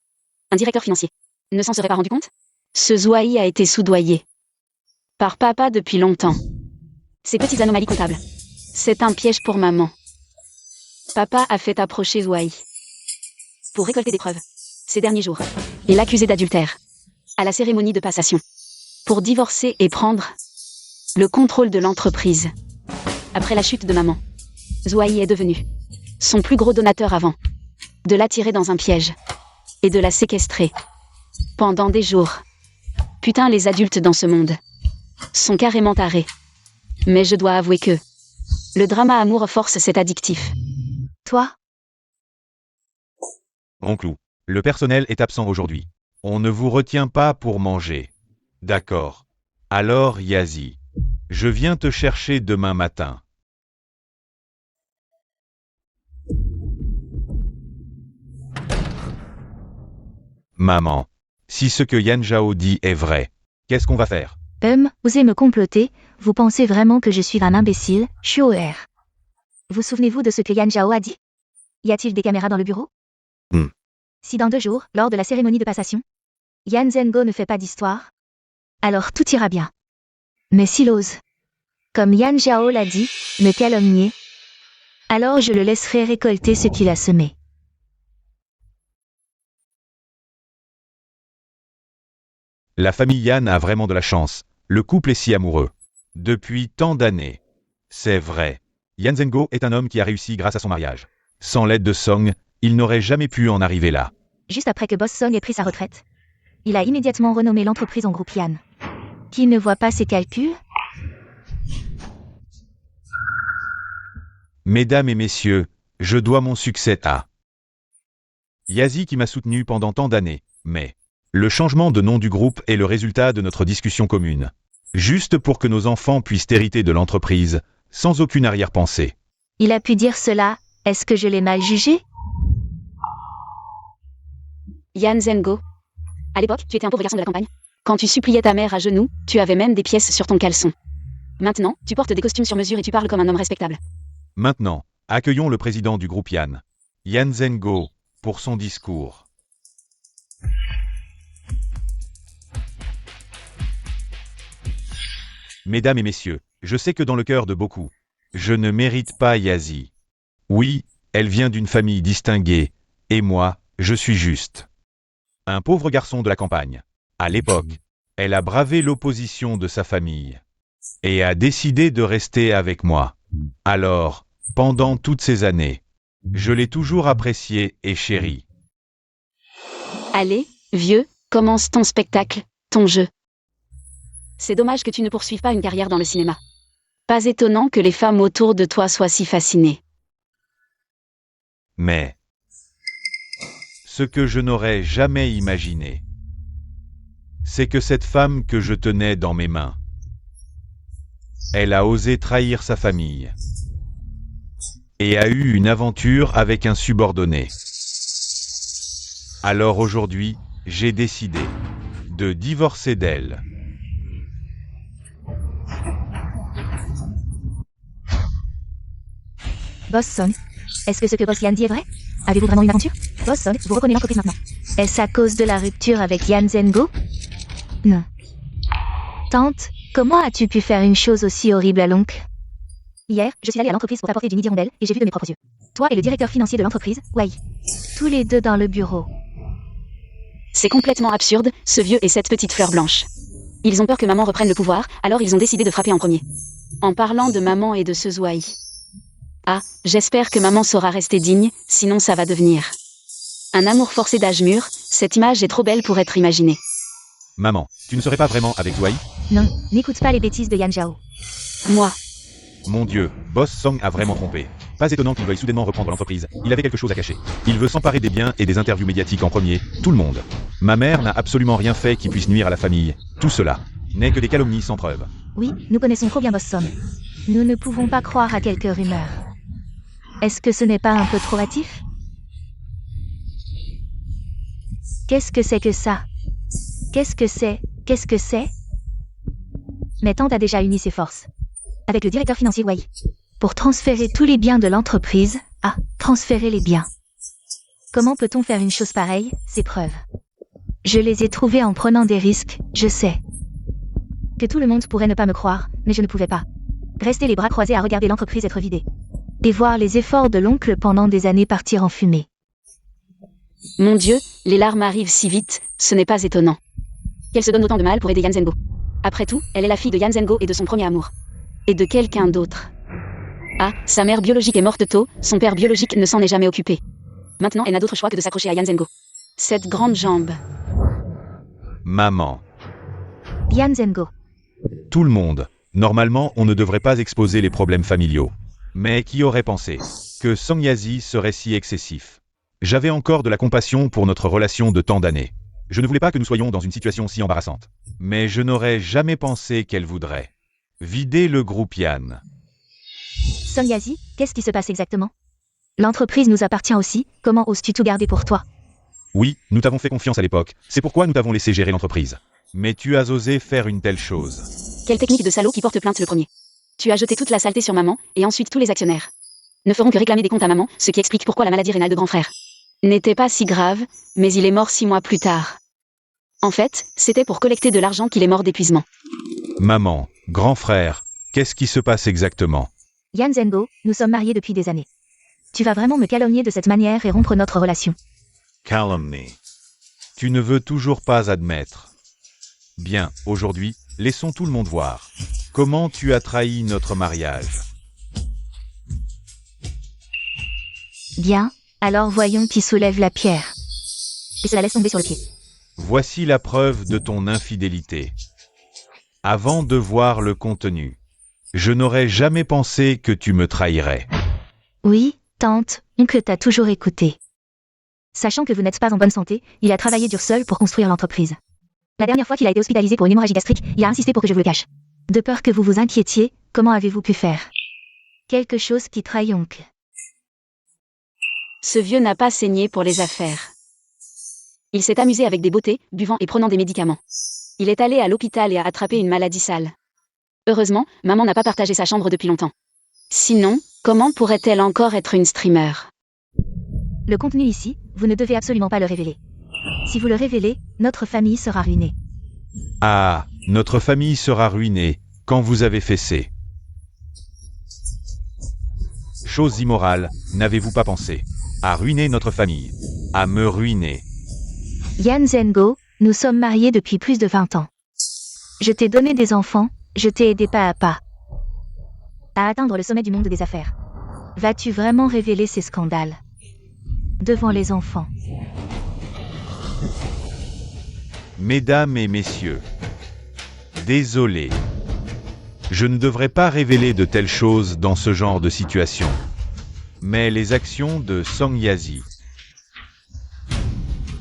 Un directeur financier ne s'en serait pas rendu compte? Ce Zouaï a été soudoyé par papa depuis longtemps. Ces petites anomalies comptables. C'est un piège pour maman. Papa a fait approcher Zouaï pour récolter des preuves. Ces derniers jours, il l'accusait d'adultère à la cérémonie de passation pour divorcer et prendre le contrôle de l'entreprise. Après la chute de maman, Zouaï est devenu son plus gros donateur avant de l'attirer dans un piège et de la séquestrer pendant des jours. Putain, les adultes dans ce monde sont carrément tarés. Mais je dois avouer que le drama amour force cet addictif. Toi? Oncle, le personnel est absent aujourd'hui. On ne vous retient pas pour manger. D'accord. Alors Yazi, je viens te chercher demain matin. Maman, si ce que Yan Zhao dit est vrai, qu'est-ce qu'on va faire? Osez me comploter, vous pensez vraiment que je suis un imbécile, Shuoer. Vous souvenez-vous de ce que Yan Zhao a dit? Y a-t-il des caméras dans le bureau? Si dans 2 jours, lors de la cérémonie de passation, Yan Zhengo ne fait pas d'histoire, alors tout ira bien. Mais s'il ose, comme Yan Zhao l'a dit, me calomnier, alors je le laisserai récolter ce qu'il a semé. La famille Yan a vraiment de la chance. Le couple est si amoureux. Depuis tant d'années. C'est vrai. Yan Zhengo est un homme qui a réussi grâce à son mariage. Sans l'aide de Song, il n'aurait jamais pu en arriver là. Juste après que Boss Song ait pris sa retraite, il a immédiatement renommé l'entreprise en groupe Yan. Qui ne voit pas ses calculs? Mesdames et messieurs, je dois mon succès à Yazi qui m'a soutenu pendant tant d'années, mais le changement de nom du groupe est le résultat de notre discussion commune. Juste pour que nos enfants puissent hériter de l'entreprise, sans aucune arrière-pensée. Il a pu dire cela, est-ce que je l'ai mal jugé? Yan Zhengo. À l'époque, tu étais un pauvre garçon de la campagne. Quand tu suppliais ta mère à genoux, tu avais même des pièces sur ton caleçon. Maintenant, tu portes des costumes sur mesure et tu parles comme un homme respectable. Maintenant, accueillons le président du groupe Yan, Yan Zhengo, pour son discours. Mesdames et messieurs, je sais que dans le cœur de beaucoup, je ne mérite pas Yazi. Oui, elle vient d'une famille distinguée, et moi, je suis juste un pauvre garçon de la campagne. À l'époque, Elle a bravé l'opposition de sa famille et a décidé de rester avec moi. Alors, pendant toutes ces années, je l'ai toujours appréciée et chérie. Allez, vieux, commence ton spectacle, ton jeu. C'est dommage que tu ne poursuives pas une carrière dans le cinéma. Pas étonnant que les femmes autour de toi soient si fascinées. Mais ce que je n'aurais jamais imaginé, c'est que cette femme que je tenais dans mes mains, elle a osé trahir sa famille et a eu une aventure avec un subordonné. Alors aujourd'hui, j'ai décidé de divorcer d'elle. Boss Song, est-ce que ce que Boss Yan dit est vrai? Avez-vous vraiment une aventure? Boss Song, vous reconnez l'entreprise maintenant. Est-ce à cause de la rupture avec Yan Zhengo? Non. Tante, comment as-tu pu faire une chose aussi horrible à l'oncle? Hier, je suis allée à l'entreprise pour apporter du midi rondelle et j'ai vu de mes propres yeux. Toi et le directeur financier de l'entreprise, Wei. Tous les deux dans le bureau. C'est complètement absurde, ce vieux et cette petite fleur blanche. Ils ont peur que maman reprenne le pouvoir, alors ils ont décidé de frapper en premier. En parlant de maman et de ce Zouaï. Ah, j'espère que maman saura rester digne, sinon ça va devenir un amour forcé d'âge mûr. Cette image est trop belle pour être imaginée. Maman, tu ne serais pas vraiment avec Zouaï? Non, n'écoute pas les bêtises de Yan Zhao. Moi, Mon Dieu, Boss Song a vraiment trompé. Pas étonnant qu'il veuille soudainement reprendre l'entreprise. Il avait quelque chose à cacher. Il veut s'emparer des biens et des interviews médiatiques en premier, tout le monde. Ma mère n'a absolument rien fait qui puisse nuire à la famille. Tout cela n'est que des calomnies sans preuve. Oui, nous connaissons trop bien Boss Song. Nous ne pouvons pas croire à quelques rumeurs. Est-ce que ce n'est pas un peu trop hâtif? Qu'est-ce que c'est que ça? Qu'est-ce que c'est? Qu'est-ce que c'est? Mais tante a déjà uni ses forces. Avec le directeur financier Wei. Pour transférer tous les biens de l'entreprise. Ah, transférer les biens. Comment peut-on faire une chose pareille? Ces preuves. Je les ai trouvées en prenant des risques, je sais. Que tout le monde pourrait ne pas me croire, mais je ne pouvais pas. Rester les bras croisés à regarder l'entreprise être vidée. Et voir les efforts de l'oncle pendant des années partir en fumée. mon Dieu, les larmes arrivent si vite, ce n'est pas étonnant. Qu'elle se donne autant de mal pour aider Yan Zhengo. Après tout, elle est la fille de Yan Zhengo et de son premier amour. Et de quelqu'un d'autre. Ah, sa mère biologique est morte tôt, son père biologique ne s'en est jamais occupé. Maintenant, elle n'a d'autre choix que de s'accrocher à Yan Zhengo. Cette grande jambe. Maman, Yan Zhengo. tout le monde. Normalement, on ne devrait pas exposer les problèmes familiaux. Mais qui aurait pensé que Song Yazi serait si excessif? J'avais encore de la compassion pour notre relation de tant d'années. Je ne voulais pas que nous soyons dans une situation si embarrassante. Mais je n'aurais jamais pensé qu'elle voudrait vider le groupe Yan. Song Yazi, qu'est-ce qui se passe exactement? L'entreprise nous appartient aussi, comment oses-tu tout garder pour toi? Oui, nous t'avons fait confiance à l'époque, c'est pourquoi nous t'avons laissé gérer l'entreprise. Mais tu as osé faire une telle chose. Quelle technique de salaud qui porte plainte le premier. Tu as jeté toute la saleté sur maman, et ensuite tous les actionnaires. Ne feront que réclamer des comptes à maman, ce qui explique pourquoi la maladie rénale de grand frère n'était pas si grave, mais il est mort 6 mois plus tard. En fait, c'était pour collecter de l'argent qu'il est mort d'épuisement. Maman, grand frère, qu'est-ce qui se passe exactement? Yan Zhengo, nous sommes mariés depuis des années. Tu vas vraiment me calomnier de cette manière et rompre notre relation. Calumny. Tu ne veux toujours pas admettre. Bien, aujourd'hui, laissons tout le monde voir. Comment tu as trahi notre mariage? Bien, alors voyons qui soulève la pierre. Et cela laisse tomber sur le pied. Voici la preuve de ton infidélité. Avant de voir le contenu, je n'aurais jamais pensé que tu me trahirais. Oui, tante, oncle t'a toujours écouté. Sachant que vous n'êtes pas en bonne santé, il a travaillé dur seul pour construire l'entreprise. La dernière fois qu'il a été hospitalisé pour une hémorragie gastrique, il a insisté pour que je vous le cache. De peur que vous vous inquiétiez, comment avez-vous pu faire? Quelque chose qui trahit oncle. Ce vieux n'a pas saigné pour les affaires. Il s'est amusé avec des beautés, buvant et prenant des médicaments. Il est allé à l'hôpital et a attrapé une maladie sale. Heureusement, maman n'a pas partagé sa chambre depuis longtemps. Sinon, comment pourrait-elle encore être une streamer? Le contenu ici, vous ne devez absolument pas le révéler. Si vous le révélez, notre famille sera ruinée. Ah, notre famille sera ruinée quand vous avez fessé. Chose immorale, n'avez-vous pas pensé à ruiner notre famille, à me ruiner? Yan Zhengo, nous sommes mariés depuis plus de 20 ans. Je t'ai donné des enfants, je t'ai aidé pas à pas à atteindre le sommet du monde des affaires. Vas-tu vraiment révéler ces scandales devant les enfants? Mesdames et messieurs, désolé. Je ne devrais pas révéler de telles choses dans ce genre de situation. Mais les actions de Song Yazi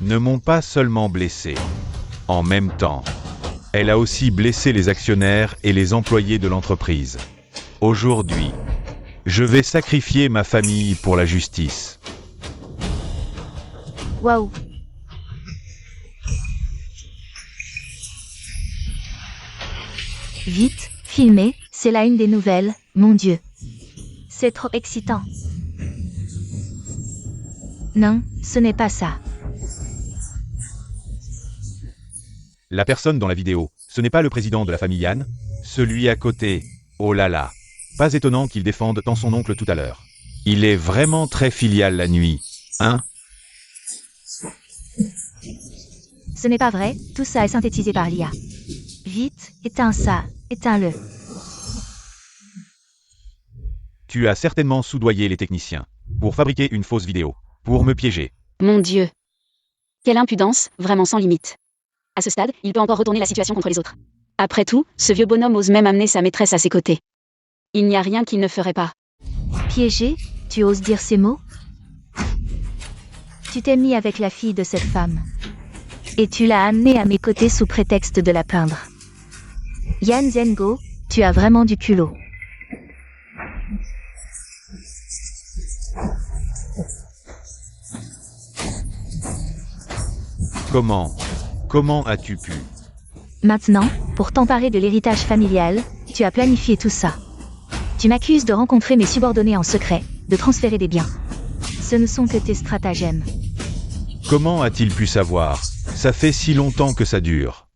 ne m'ont pas seulement blessé. En même temps, elle a aussi blessé les actionnaires et les employés de l'entreprise. Aujourd'hui, je vais sacrifier ma famille pour la justice. Waouh! Vite, filmez, c'est la une des nouvelles, mon Dieu. C'est trop excitant. Non, ce n'est pas ça. La personne dans la vidéo, ce n'est pas le président de la famille Yan, celui à côté. Oh là là. Pas étonnant qu'il défende tant son oncle tout à l'heure. Il est vraiment très filial la nuit, hein? Ce n'est pas vrai, tout ça est synthétisé par l'IA. Vite, éteins ça, éteins-le. Tu as certainement soudoyé les techniciens pour fabriquer une fausse vidéo, pour me piéger. Mon Dieu. Quelle impudence, vraiment sans limite. À ce stade, il peut encore retourner la situation contre les autres. Après tout, ce vieux bonhomme ose même amener sa maîtresse à ses côtés. Il n'y a rien qu'il ne ferait pas. Piégé, tu oses dire ces mots? Tu t'es mis avec la fille de cette femme. Et tu l'as amenée à mes côtés sous prétexte de la peindre. Yan Zhengo, tu as vraiment du culot. Comment as-tu pu? Maintenant, pour t'emparer de l'héritage familial, tu as planifié tout ça. Tu m'accuses de rencontrer mes subordonnés en secret, de transférer des biens. Ce ne sont que tes stratagèmes. Comment a-t-il pu savoir? Ça fait si longtemps que ça dure.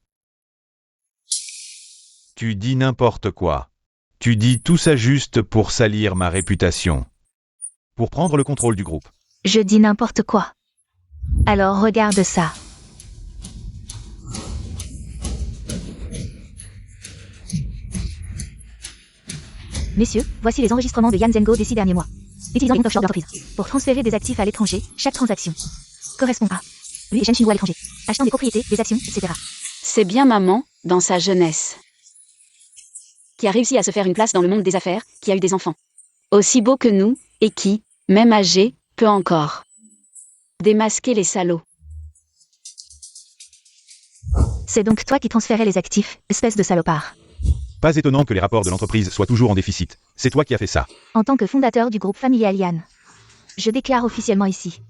Tu dis n'importe quoi. Tu dis tout ça juste pour salir ma réputation. Pour prendre le contrôle du groupe. Je dis n'importe quoi. Alors regarde ça. Messieurs, voici les enregistrements de Yan Zhengo des 6 derniers mois. Utilisant les comptes offshore de l'entreprise pour transférer des actifs à l'étranger, chaque transaction correspond à lui et Shen Xinru à l'étranger, achetant des propriétés, des actions, etc. C'est bien maman, dans sa jeunesse, qui a réussi à se faire une place dans le monde des affaires, qui a eu des enfants aussi beaux que nous, et qui, même âgés, peut encore démasquer les salauds. C'est donc toi qui transférais les actifs, espèce de salopard. Pas étonnant que les rapports de l'entreprise soient toujours en déficit. C'est toi qui as fait ça. En tant que fondateur du groupe familial Yan, je déclare officiellement ici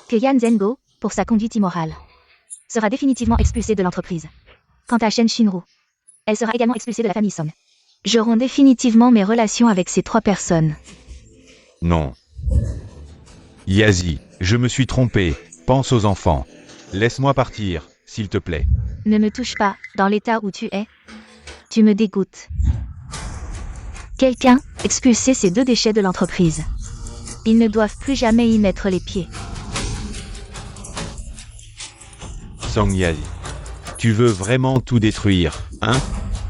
que Yan Zhengo, pour sa conduite immorale, sera définitivement expulsé de l'entreprise. Quant à Shen Xinru, elle sera également expulsée de la famille Song. Je romps définitivement mes relations avec ces 3 personnes. Non. Yazi, je me suis trompé. Pense aux enfants. Laisse-moi partir, s'il te plaît. Ne me touche pas, dans l'état où tu es. Tu me dégoûtes. Quelqu'un, expulser ces 2 déchets de l'entreprise. Ils ne doivent plus jamais y mettre les pieds. Song Yazi, tu veux vraiment tout détruire, hein?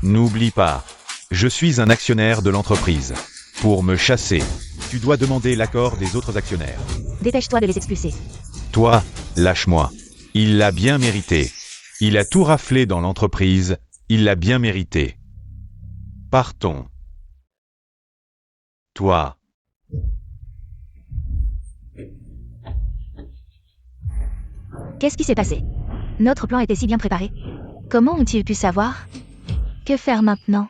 N'oublie pas, je suis un actionnaire de l'entreprise. Pour me chasser, tu dois demander l'accord des autres actionnaires. Dépêche-toi de les expulser. Toi, lâche-moi. Il l'a bien mérité. Il a tout raflé dans l'entreprise, il l'a bien mérité. Partons. Toi. Qu'est-ce qui s'est passé? Notre plan était si bien préparé. Comment ont-ils pu savoir? Que faire maintenant?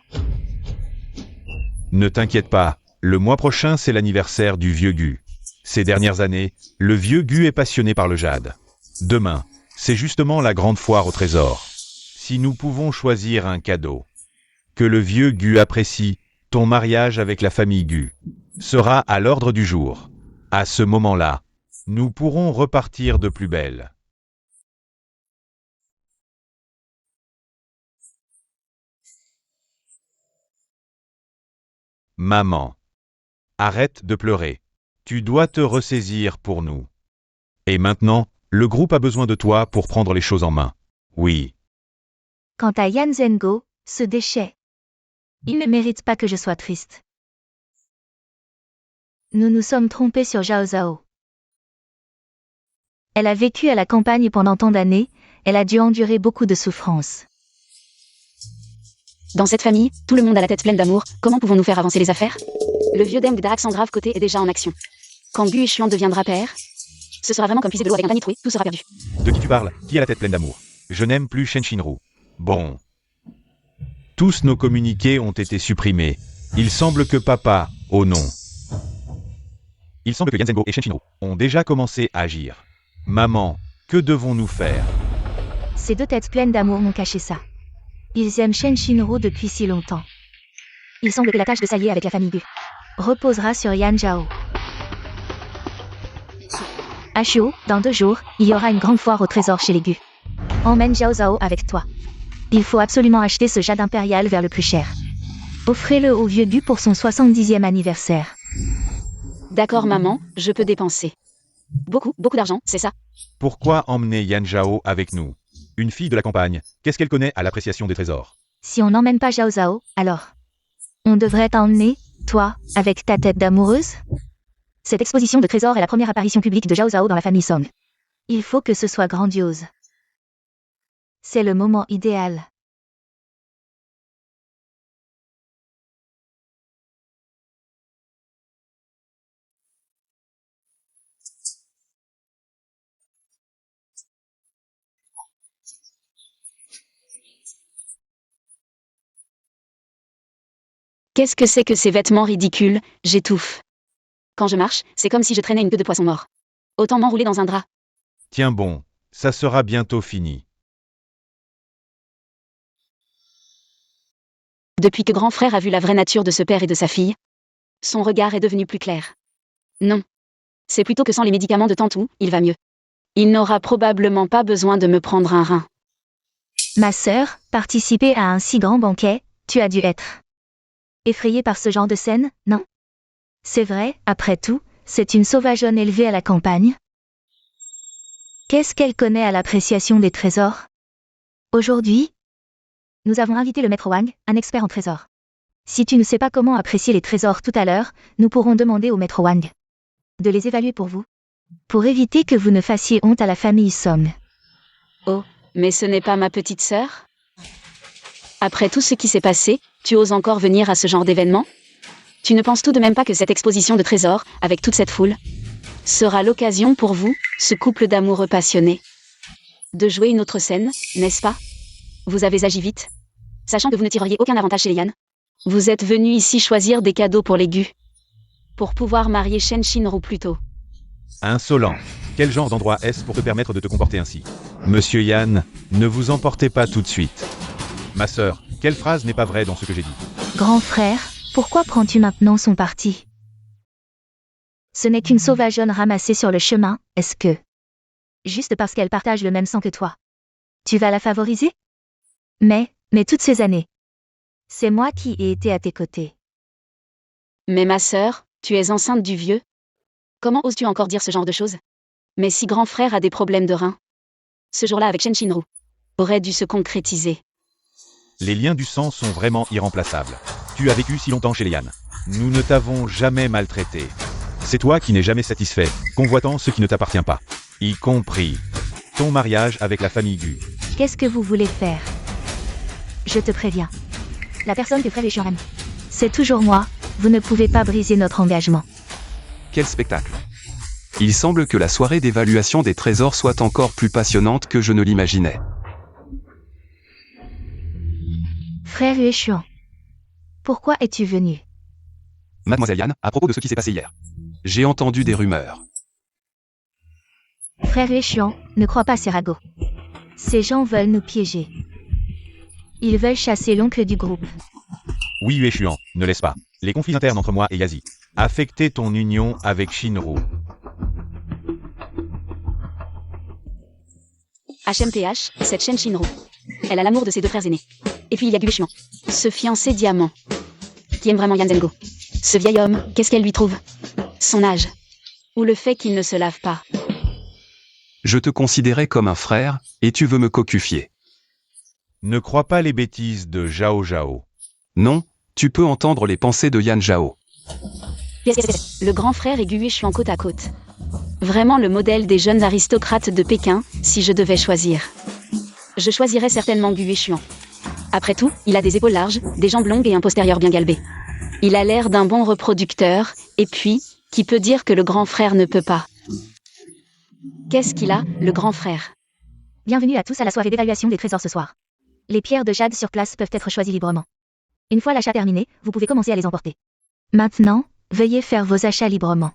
Ne t'inquiète pas, le mois prochain c'est l'anniversaire du vieux Gu. Ces dernières années, le vieux Gu est passionné par le jade. Demain, c'est justement la grande foire au trésor. Si nous pouvons choisir un cadeau que le vieux Gu apprécie, ton mariage avec la famille Gu sera à l'ordre du jour. À ce moment-là, nous pourrons repartir de plus belle. Maman, arrête de pleurer. Tu dois te ressaisir pour nous. Et maintenant, le groupe a besoin de toi pour prendre les choses en main. Oui. Quant à Yan Zhengo, Ce déchet. Il ne mérite pas que je sois triste. Nous nous sommes trompés sur Zhao Zhao. Elle a vécu à la campagne pendant tant d'années, elle a dû endurer beaucoup de souffrances. Dans cette famille, tout le monde a la tête pleine d'amour, comment pouvons-nous faire avancer les affaires? Le vieux Deng Darak sans grave côté est déjà en action. Quand Gu Xuan deviendra père, ce sera vraiment comme puiser de l'eau avec un panier troué, tout sera perdu. De qui tu parles? Qui a la tête pleine d'amour? Je n'aime plus Shen Shinru. Bon. Tous nos communiqués ont été supprimés. Il semble que papa... Oh non. Il semble que Yan Zhengo et Shen Shinru ont déjà commencé à agir. Maman, que devons-nous faire? Ces deux têtes pleines d'amour m'ont caché ça. Ils aiment Shen Shinru depuis si longtemps. Il semble que la tâche de s'allier avec la famille Gu reposera sur Yan Zhao. À Shuo, dans 2 jours, il y aura une grande foire au trésor chez les Gu. Emmène Zhao Zhao avec toi. Il faut absolument acheter ce jade impérial vers le plus cher. Offrez-le au vieux Gu pour son 70e anniversaire. D'accord maman, je peux dépenser. Beaucoup d'argent, c'est ça? Pourquoi emmener Yan Zhao avec nous? Une fille de la campagne, qu'est-ce qu'elle connaît à l'appréciation des trésors? Si on n'emmène pas Zhao Zhao, alors on devrait t'emmener, toi, avec ta tête d'amoureuse? Cette exposition de trésors est la première apparition publique de Zhao Zhao dans la famille Song. Il faut que ce soit grandiose. C'est le moment idéal. Qu'est-ce que c'est que ces vêtements ridicules? J'étouffe. Quand je marche, c'est comme si je traînais une queue de poisson mort. Autant m'enrouler dans un drap. Tiens bon, ça sera bientôt fini. Depuis que grand frère a vu la vraie nature de ce père et de sa fille, son regard est devenu plus clair. Non. C'est plutôt que sans les médicaments de Tantou, il va mieux. Il n'aura probablement pas besoin de me prendre un rein. Ma sœur, participer à un si grand banquet, tu as dû être effrayée par ce genre de scène, non? C'est vrai, après tout, c'est une sauvageonne élevée à la campagne. Qu'est-ce qu'elle connaît à l'appréciation des trésors? Aujourd'hui, nous avons invité le maître Wang, un expert en trésors. Si tu ne sais pas comment apprécier les trésors tout à l'heure, nous pourrons demander au maître Wang de les évaluer pour vous, pour éviter que vous ne fassiez honte à la famille Song. Oh, mais ce n'est pas ma petite sœur? Après tout ce qui s'est passé, tu oses encore venir à ce genre d'événement? Tu ne penses tout de même pas que cette exposition de trésors, avec toute cette foule, sera l'occasion pour vous, ce couple d'amoureux passionnés, de jouer une autre scène, n'est-ce pas? Vous avez agi vite, sachant que vous ne tireriez aucun avantage chez les Yan. Vous êtes venu ici choisir des cadeaux pour les Gu, pour pouvoir marier Shen Shinru plus tôt. Insolent. Quel genre d'endroit est-ce pour te permettre de te comporter ainsi? Monsieur Yan, ne vous emportez pas tout de suite. Ma sœur, quelle phrase n'est pas vraie dans ce que j'ai dit? Grand frère, pourquoi prends-tu maintenant son parti? Ce n'est qu'une sauvageonne ramassée sur le chemin, est-ce que, juste parce qu'elle partage le même sang que toi, tu vas la favoriser? Mais toutes ces années, c'est moi qui ai été à tes côtés. Mais ma sœur, tu es enceinte du vieux? Comment oses-tu encore dire ce genre de choses? Mais si grand frère a des problèmes de reins, ce jour-là avec Shen Shinru aurait dû se concrétiser. Les liens du sang sont vraiment irremplaçables. Tu as vécu si longtemps chez les Yan. Nous ne t'avons jamais maltraité. C'est toi qui n'es jamais satisfait, convoitant ce qui ne t'appartient pas. Y compris ton mariage avec la famille Gu. Qu'est-ce que vous voulez faire? Je te préviens. La personne que frère Xuan aime, c'est toujours moi, vous ne pouvez pas briser notre engagement. Quel spectacle! Il semble que la soirée d'évaluation des trésors soit encore plus passionnante que je ne l'imaginais. Frère Xuan, pourquoi es-tu venu? Mademoiselle Yan, à propos de ce qui s'est passé hier. J'ai entendu des rumeurs. Frère Xuan, ne crois pas ces ragots. Ces gens veulent nous piéger. Ils veulent chasser l'oncle du groupe. Oui, Yueshuan, ne laisse pas les conflits internes entre moi et Yazi affecter ton union avec Shinru. HMPH, cette Shen Shinru. Elle a l'amour de ses 2 frères aînés. Et puis il y a Gu Xuan, ce fiancé diamant, qui aime vraiment Yan Zhengo. Ce vieil homme, qu'est-ce qu'elle lui trouve? Son âge. Ou le fait qu'il ne se lave pas. Je te considérais comme un frère, et tu veux me cocufier. Ne crois pas les bêtises de Zhao Zhao. Non, tu peux entendre les pensées de Yan Zhao. Le grand frère et Gu Xuan côte à côte. Vraiment le modèle des jeunes aristocrates de Pékin, si je devais choisir. Je choisirais certainement Gu Xuan. Après tout, il a des épaules larges, des jambes longues et un postérieur bien galbé. Il a l'air d'un bon reproducteur, et puis, qui peut dire que le grand frère ne peut pas? Qu'est-ce qu'il a, le grand frère? Bienvenue à tous à la soirée d'évaluation des trésors ce soir. Les pierres de jade sur place peuvent être choisies librement. Une fois l'achat terminé, vous pouvez commencer à les emporter. Maintenant, veuillez faire vos achats librement.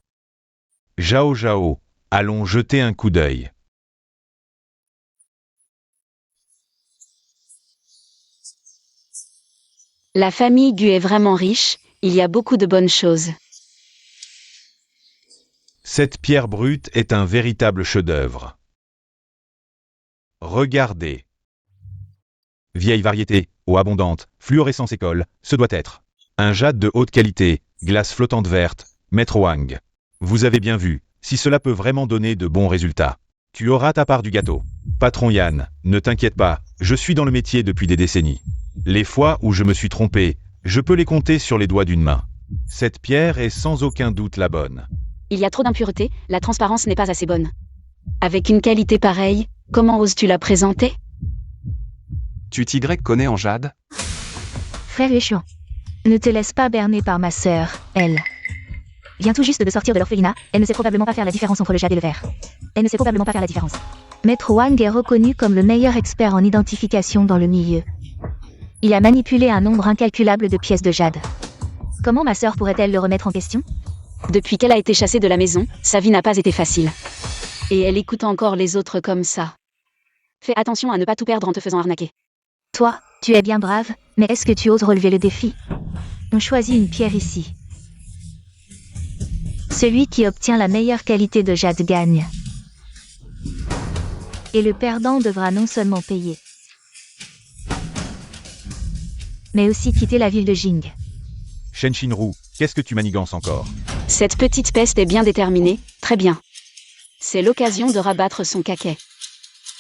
Zhao Zhao, allons jeter un coup d'œil. La famille Gu est vraiment riche, il y a beaucoup de bonnes choses. Cette pierre brute est un véritable chef-d'œuvre. Regardez. Vieille variété, eau abondante, fluorescence école, ce doit être. Un jade de haute qualité, glace flottante verte, Maître Wang. Vous avez bien vu, si cela peut vraiment donner de bons résultats. Tu auras ta part du gâteau. Patron Yan, ne t'inquiète pas, je suis dans le métier depuis des décennies. Les fois où je me suis trompé, je peux les compter sur les doigts d'une main. Cette pierre est sans aucun doute la bonne. Il y a trop d'impuretés, la transparence n'est pas assez bonne. Avec une qualité pareille, comment oses-tu la présenter? Tu t'y connais en jade? Frère Yuxian, ne te laisse pas berner par ma sœur, elle. Vient tout juste de sortir de l'orphelinat, elle ne sait probablement pas faire la différence entre le jade et le verre. Elle ne sait probablement pas faire la différence. Maître Wang est reconnu comme le meilleur expert en identification dans le milieu. Il a manipulé un nombre incalculable de pièces de jade. Comment ma sœur pourrait-elle le remettre en question? Depuis qu'elle a été chassée de la maison, sa vie n'a pas été facile. Et elle écoute encore les autres comme ça. Fais attention à ne pas tout perdre en te faisant arnaquer. Toi, tu es bien brave, mais est-ce que tu oses relever le défi? On choisit une pierre ici. Celui qui obtient la meilleure qualité de jade gagne. Et le perdant devra non seulement payer, mais aussi quitter la ville de Jing. Shen Shinru, qu'est-ce que tu manigances encore? Cette petite peste est bien déterminée, très bien. C'est l'occasion de rabattre son caquet.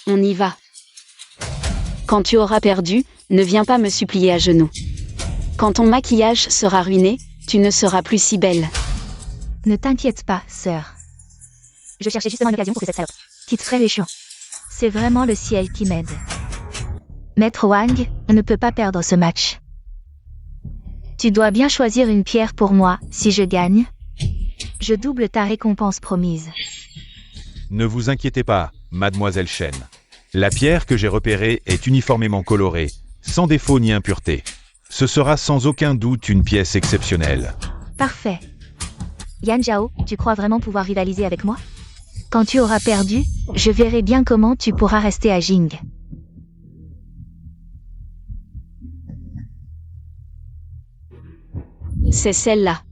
On y va. Quand tu auras perdu, ne viens pas me supplier à genoux. Quand ton maquillage sera ruiné, tu ne seras plus si belle. Ne t'inquiète pas, sœur. Je cherchais justement une occasion pour que cette salope quitte frère Yuxian. C'est vraiment le ciel qui m'aide. Maître Wang ne peut pas perdre ce match. Tu dois bien choisir une pierre pour moi, si je gagne. Je double ta récompense promise. Ne vous inquiétez pas, mademoiselle Shen. La pierre que j'ai repérée est uniformément colorée, sans défaut ni impureté. Ce sera sans aucun doute une pièce exceptionnelle. Parfait. Yan Zhao, tu crois vraiment pouvoir rivaliser avec moi? Quand tu auras perdu, je verrai bien comment tu pourras rester à Jing. C'est celle-là.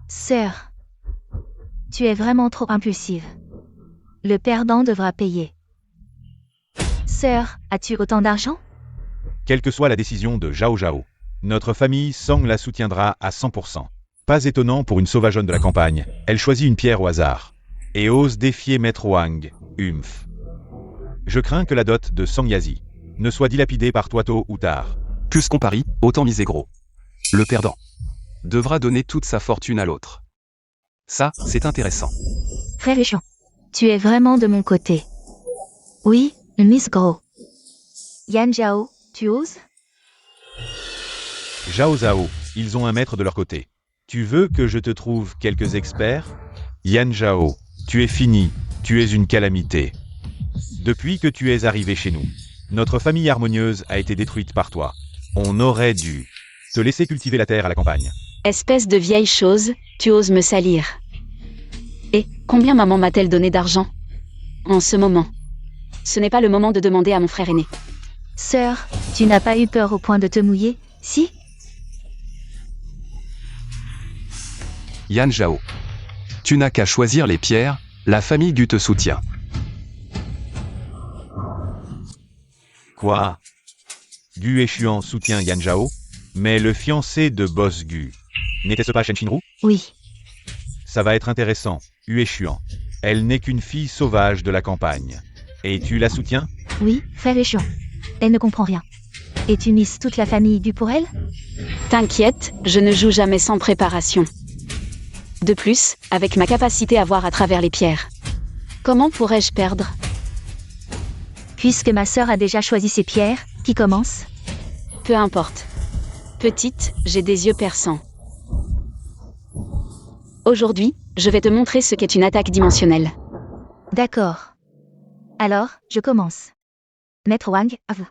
Sœur, tu es vraiment trop impulsive. Le perdant devra payer. Sœur, as-tu autant d'argent? Quelle que soit la décision de Zhao Zhao, notre famille Song la soutiendra à 100%. Pas étonnant pour une sauvageonne de la campagne, elle choisit une pierre au hasard. Et ose défier Maître Wang, Humph. Je crains que la dot de Song Yazi ne soit dilapidée par toi tôt ou tard. Plus qu'on parie, autant miser gros. Le perdant devra donner toute sa fortune à l'autre. Ça, c'est intéressant. Frère Yuxian, tu es vraiment de mon côté. Oui, Miss Gros. Yan Zhao, tu oses? Zhao Zhao, ils ont un maître de leur côté. Tu veux que je te trouve quelques experts? Yan Zhao, tu es fini, tu es une calamité. Depuis que tu es arrivé chez nous, notre famille harmonieuse a été détruite par toi. On aurait dû te laisser cultiver la terre à la campagne. Espèce de vieille chose, tu oses me salir. Et combien maman m'a-t-elle donné d'argent? En ce moment. Ce n'est pas le moment de demander à mon frère aîné. Sœur, tu n'as pas eu peur au point de te mouiller, si? Yan Zhao. Tu n'as qu'à choisir les pierres, la famille Gu te soutient. Quoi? Gu Xuan soutient Yan Zhao? Mais le fiancé de Boss Gu, n'était-ce pas Shen Shinru? Oui. Ça va être intéressant, Xuan. Elle n'est qu'une fille sauvage de la campagne. Et tu la soutiens? Oui, frère échéant. Elle ne comprend rien. Et tu mises toute la famille due pour elle? T'inquiète, je ne joue jamais sans préparation. De plus, avec ma capacité à voir à travers les pierres. Comment pourrais-je perdre? Puisque ma sœur a déjà choisi ses pierres, qui commence? Peu importe. Petite, j'ai des yeux perçants. Aujourd'hui, je vais te montrer ce qu'est une attaque dimensionnelle. D'accord. Alors, je commence. Maître Wang, à vous.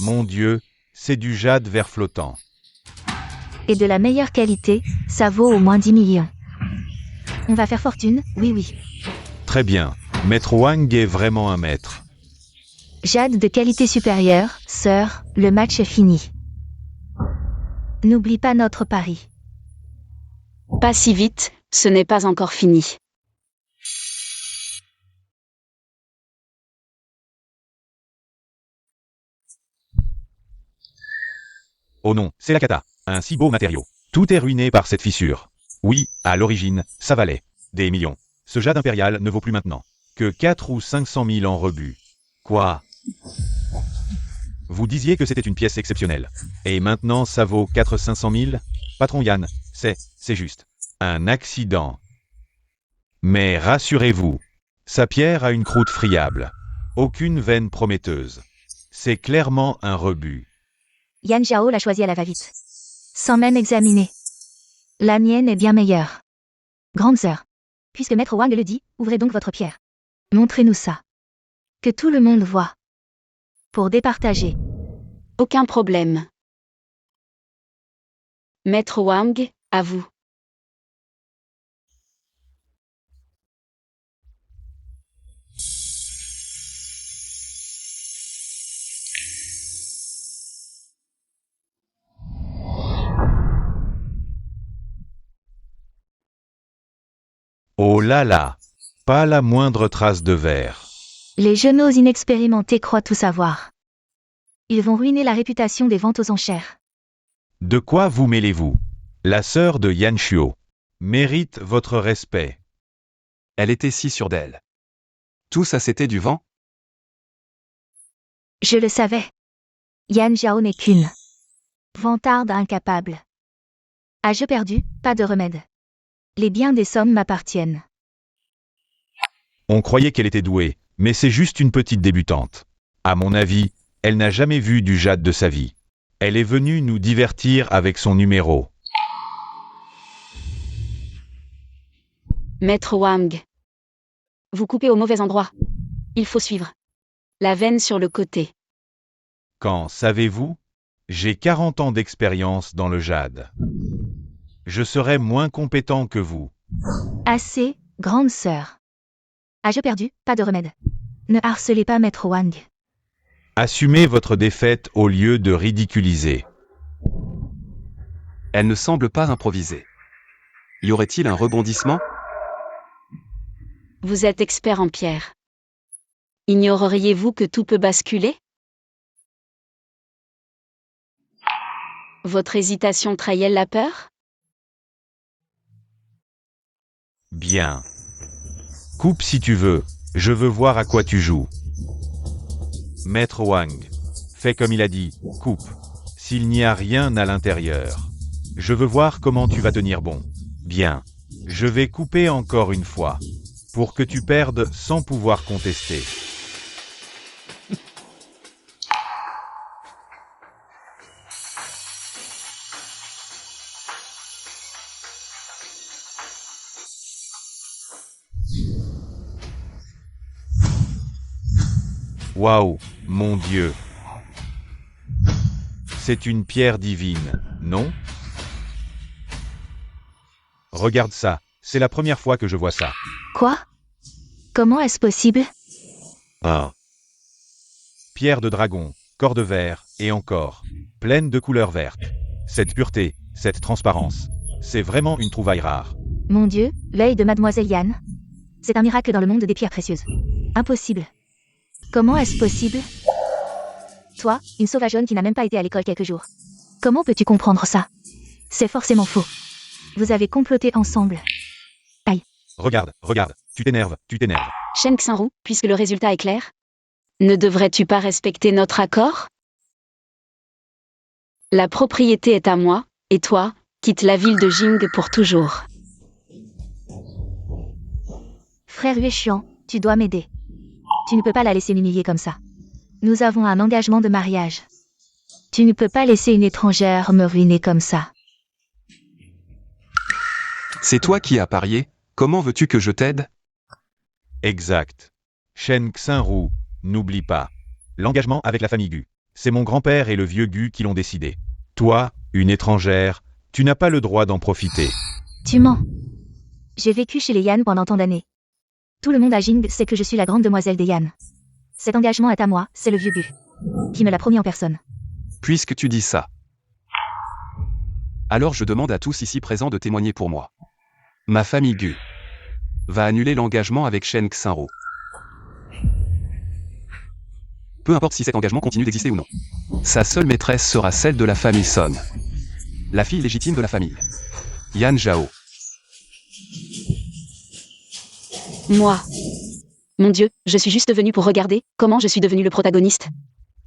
Mon Dieu, c'est du jade vert flottant. Et de la meilleure qualité, ça vaut au moins 10 millions. On va faire fortune, oui oui. Très bien. Maître Wang est vraiment un maître. Jade de qualité supérieure, sœur, le match est fini. N'oublie pas notre pari. Pas si vite, ce n'est pas encore fini. Oh non, c'est la cata. Un si beau matériau. Tout est ruiné par cette fissure. Oui, à l'origine, ça valait des millions. Ce jade impérial ne vaut plus maintenant que 4 ou 500 000 en rebut. Quoi? Vous disiez que c'était une pièce exceptionnelle. Et maintenant ça vaut 400-500 000? Patron Yann, c'est juste un accident. Mais rassurez-vous, sa pierre a une croûte friable. Aucune veine prometteuse. C'est clairement un rebut. Yan Zhao l'a choisi à la va-vite. Sans même examiner. La mienne est bien meilleure. Grande sœur. Puisque Maître Wang le dit, ouvrez donc votre pierre. Montrez-nous ça. Que tout le monde voit. Pour départager. Aucun problème. Maître Wang, à vous. Oh là là, pas la moindre trace de verre. Les genoux inexpérimentés croient tout savoir. Ils vont ruiner la réputation des ventes aux enchères. De quoi vous mêlez-vous? La sœur de Yan Shuo mérite votre respect. Elle était si sûre d'elle. Tout ça c'était du vent? Je le savais. Yan Zhao n'est qu'une vantarde incapable. À jeu perdu, pas de remède. Les biens des sommes m'appartiennent. On croyait qu'elle était douée, mais c'est juste une petite débutante. À mon avis, elle n'a jamais vu du jade de sa vie. Elle est venue nous divertir avec son numéro. Maître Wang. Vous coupez au mauvais endroit. Il faut suivre. La veine sur le côté. Quand, savez-vous? J'ai 40 ans d'expérience dans le jade. Je serai moins compétent que vous. Assez, grande sœur. À jeu perdu, pas de remède. Ne harcelez pas Maître Wang. Assumez votre défaite au lieu de ridiculiser. Elle ne semble pas improviser. Y aurait-il un rebondissement? Vous êtes expert en pierre. Ignoreriez-vous que tout peut basculer? Votre hésitation trahit-elle la peur? Bien. Coupe si tu veux, je veux voir à quoi tu joues. Maître Wang, fais comme il a dit, coupe. S'il n'y a rien à l'intérieur. Je veux voir comment tu vas tenir bon. Bien. Je vais couper encore une fois. Pour que tu perdes sans pouvoir contester. Waouh, mon Dieu. C'est une pierre divine, non? Regarde ça, c'est la première fois que je vois ça. Quoi? Comment est-ce possible? Ah. Pierre de dragon, corps de verre, et encore, pleine de couleurs vertes. Cette pureté, cette transparence, c'est vraiment une trouvaille rare. Mon Dieu, l'œil de Mademoiselle Yan. C'est un miracle dans le monde des pierres précieuses. Impossible. Comment est-ce possible? Toi, une sauvageonne qui n'a même pas été à l'école quelques jours. Comment peux-tu comprendre ça? C'est forcément faux. Vous avez comploté ensemble. Regarde, tu t'énerves. Shen Xinru, puisque le résultat est clair, ne devrais-tu pas respecter notre accord? La propriété est à moi, et toi, quitte la ville de Jing pour toujours. Frère Yuexian, tu dois m'aider. Tu ne peux pas la laisser m'humilier comme ça. Nous avons un engagement de mariage. Tu ne peux pas laisser une étrangère me ruiner comme ça. C'est toi qui as parié, comment veux-tu que je t'aide? Exact. Shen Xinru, n'oublie pas. L'engagement avec la famille Gu. C'est mon grand-père et le vieux Gu qui l'ont décidé. Toi, une étrangère, tu n'as pas le droit d'en profiter. Tu mens. J'ai vécu chez les Yan pendant tant d'années. Tout le monde à Jing sait que je suis la grande demoiselle des Yan. Cet engagement est à moi, c'est le vieux Gu qui me l'a promis en personne. Puisque tu dis ça. Alors je demande à tous ici présents de témoigner pour moi. Ma famille Gu va annuler l'engagement avec Shen Xinru. Peu importe si cet engagement continue d'exister ou non. Sa seule maîtresse sera celle de la famille Son. La fille légitime de la famille. Yan Zhao. Moi. Mon Dieu, je suis juste venu pour regarder comment je suis devenu le protagoniste.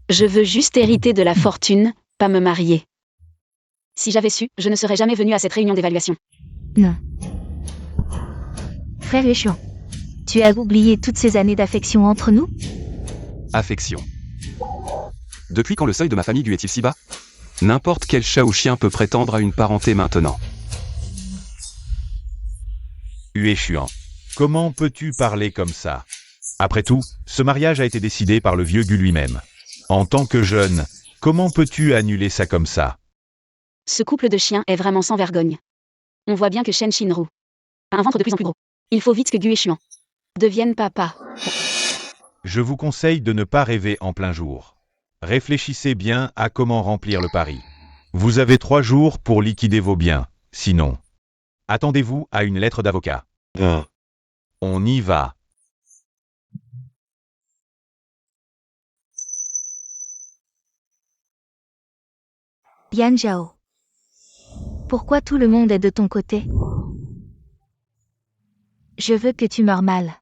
Je veux juste hériter de la fortune, pas me marier. Si j'avais su, je ne serais jamais venu à cette réunion d'évaluation. Non. Frère Yuexian, tu as oublié toutes ces années d'affection entre nous? Affection. Depuis quand le seuil de ma famille Gu est-il si bas? N'importe quel chat ou chien peut prétendre à une parenté maintenant. Yuexian, comment peux-tu parler comme ça? Après tout, ce mariage a été décidé par le vieux Gu lui-même. En tant que jeune, comment peux-tu annuler ça comme ça? Ce couple de chiens est vraiment sans vergogne. On voit bien que Shen Xinru a un ventre de plus en plus gros. Il faut vite que Gu Yuexian devienne papa. Je vous conseille de ne pas rêver en plein jour. Réfléchissez bien à comment remplir le pari. Vous avez 3 jours pour liquider vos biens, sinon, attendez-vous à une lettre d'avocat. On y va. Yan Zhao. Pourquoi tout le monde est de ton côté? Je veux que tu meurs mal.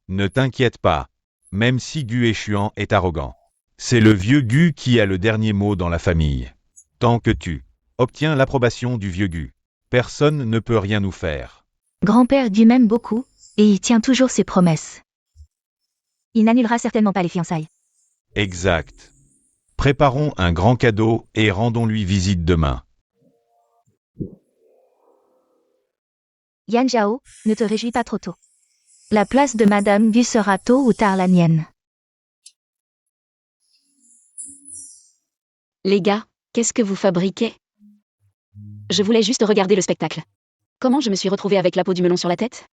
Ne t'inquiète pas, même si Gu Yuexian est arrogant. C'est le vieux Gu qui a le dernier mot dans la famille. Tant que tu obtiens l'approbation du vieux Gu, personne ne peut rien nous faire. Grand-père Gu m'aime beaucoup, et il tient toujours ses promesses. Il n'annulera certainement pas les fiançailles. Exact. Préparons un grand cadeau et rendons-lui visite demain. Yan Zhao, ne te réjouis pas trop tôt. La place de Madame Gu sera tôt ou tard la mienne. Les gars, qu'est-ce que vous fabriquez? Je voulais juste regarder le spectacle. Comment je me suis retrouvée avec la peau du melon sur la tête?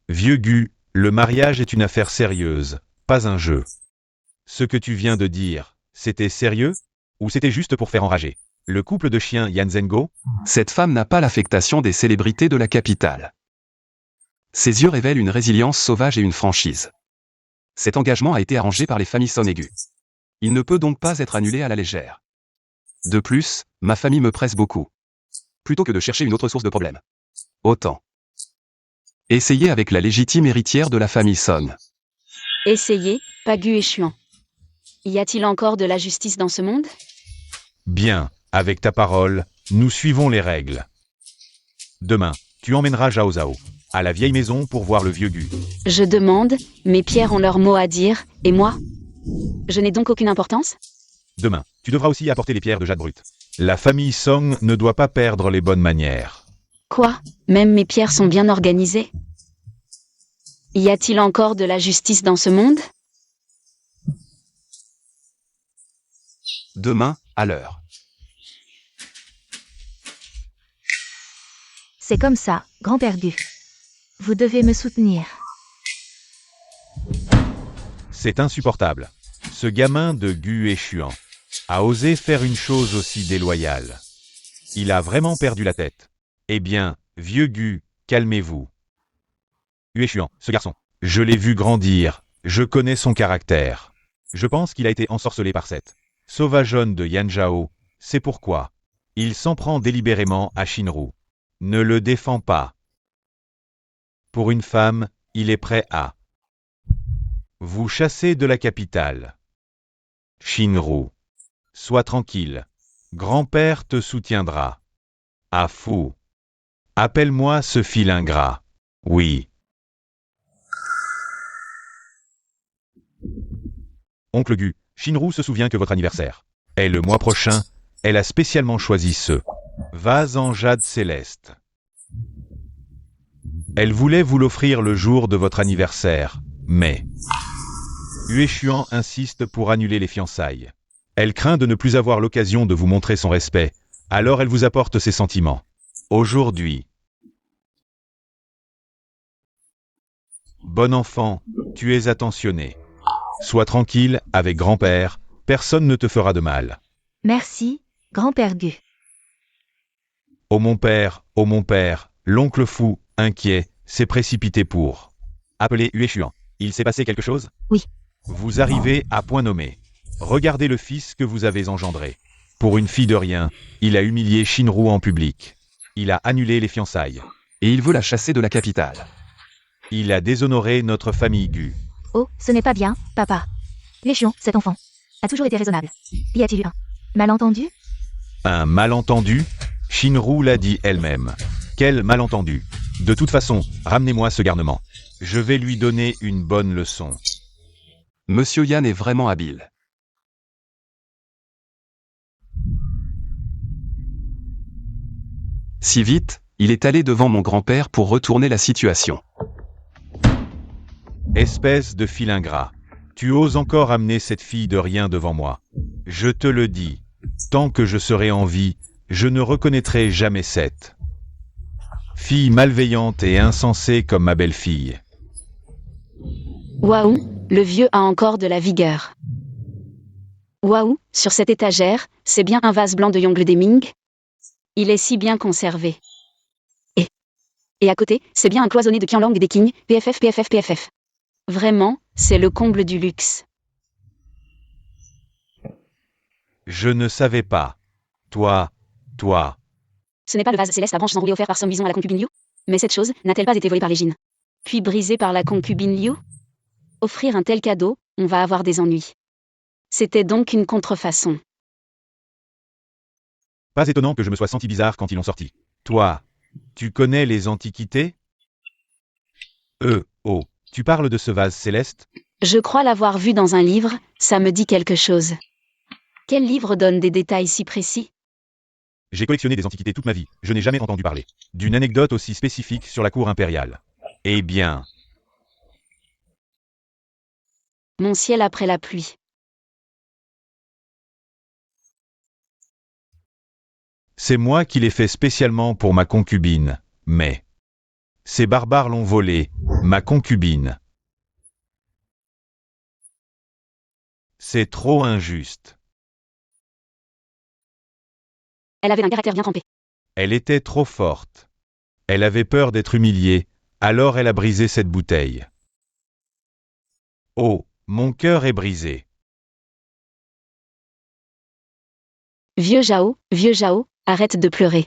Vieux Gu, le mariage est une affaire sérieuse, pas un jeu. Ce que tu viens de dire, c'était sérieux? Ou c'était juste pour faire enrager le couple de chiens Yan Zhengo? Cette femme n'a pas l'affectation des célébrités de la capitale. Ses yeux révèlent une résilience sauvage et une franchise. Cet engagement a été arrangé par les familles Son et Gu. Il ne peut donc pas être annulé à la légère. De plus, ma famille me presse beaucoup. Plutôt que de chercher une autre source de problème. Autant essayer avec la légitime héritière de la famille Son. Essayez, pas Gu Yuexian. Y a-t-il encore de la justice dans ce monde? Bien, avec ta parole, nous suivons les règles. Demain, tu emmèneras Zhao Zhao à la vieille maison pour voir le vieux Gu. Je demande, mes pierres ont leur mot à dire, et moi? Je n'ai donc aucune importance? Demain, tu devras aussi apporter les pierres de jade brut. La famille Song ne doit pas perdre les bonnes manières. Quoi? Même mes pierres sont bien organisées? Y a-t-il encore de la justice dans ce monde? Demain, à l'heure. C'est comme ça, grand-père Gu. Vous devez me soutenir. C'est insupportable. Ce gamin de Gu Yuexian a osé faire une chose aussi déloyale. Il a vraiment perdu la tête. Eh bien, vieux Gu, calmez-vous. Huéchuan, ce garçon. Je l'ai vu grandir, je connais son caractère. Je pense qu'il a été ensorcelé par cette sauvageonne de Yan Zhao, c'est pourquoi il s'en prend délibérément à Shinru. Ne le défends pas. Pour une femme, il est prêt à vous chasser de la capitale. Shinru. Sois tranquille. Grand-père te soutiendra. Ah fou. Appelle-moi ce fil ingrat. Oui. Oncle Gu, Shinru se souvient que votre anniversaire est le mois prochain. Elle a spécialement choisi ce vase en jade céleste. Elle voulait vous l'offrir le jour de votre anniversaire, mais Huéchuan insiste pour annuler les fiançailles. Elle craint de ne plus avoir l'occasion de vous montrer son respect, alors elle vous apporte ses sentiments. Aujourd'hui. Bon enfant, tu es attentionné. Sois tranquille, avec grand-père, personne ne te fera de mal. Merci, grand-père Gu. Oh mon père, l'oncle fou, inquiet, s'est précipité pour appeler Huéchuan. Il s'est passé quelque chose? Oui. Vous arrivez à point nommé. Regardez le fils que vous avez engendré. Pour une fille de rien, il a humilié Shinru en public. Il a annulé les fiançailles. Et il veut la chasser de la capitale. Il a déshonoré notre famille Gu. Oh, ce n'est pas bien, papa. Huéchuan, cet enfant, a toujours été raisonnable. Y a-t-il eu un malentendu? Un malentendu? Shinru l'a dit elle-même. Quel malentendu? De toute façon, ramenez-moi ce garnement. Je vais lui donner une bonne leçon. Monsieur Yan est vraiment habile. Si vite, il est allé devant mon grand-père pour retourner la situation. Espèce de fil ingrat. Tu oses encore amener cette fille de rien devant moi. Je te le dis. Tant que je serai en vie, je ne reconnaîtrai jamais cette fille malveillante et insensée comme ma belle-fille. Waouh, le vieux a encore de la vigueur. Waouh, sur cette étagère, c'est bien un vase blanc de Yongle des Ming. Il est si bien conservé. Et à côté, c'est bien un cloisonné de Qianlong des Qing, PFF. Vraiment, c'est le comble du luxe. Je ne savais pas. Toi. Ce n'est pas le vase céleste à branches enroulées offert par Song Bison à la concubine Liu? Mais cette chose, n'a-t-elle pas été volée par les Jin? Puis brisée par la concubine Liu? Offrir un tel cadeau, on va avoir des ennuis. C'était donc une contrefaçon. Pas étonnant que je me sois senti bizarre quand ils l'ont sorti. Toi, tu connais les antiquités? Oh, tu parles de ce vase céleste? Je crois l'avoir vu dans un livre, ça me dit quelque chose. Quel livre donne des détails si précis? J'ai collectionné des antiquités toute ma vie, je n'ai jamais entendu parler d'une anecdote aussi spécifique sur la cour impériale. Eh bien, Mon ciel après la pluie. c'est moi qui l'ai fait spécialement pour ma concubine, mais ces barbares l'ont volé, ma concubine. C'est trop injuste. Elle avait un caractère bien trempé. Elle était trop forte. Elle avait peur d'être humiliée, alors elle a brisé cette bouteille. Oh, mon cœur est brisé. Vieux Zhao, arrête de pleurer.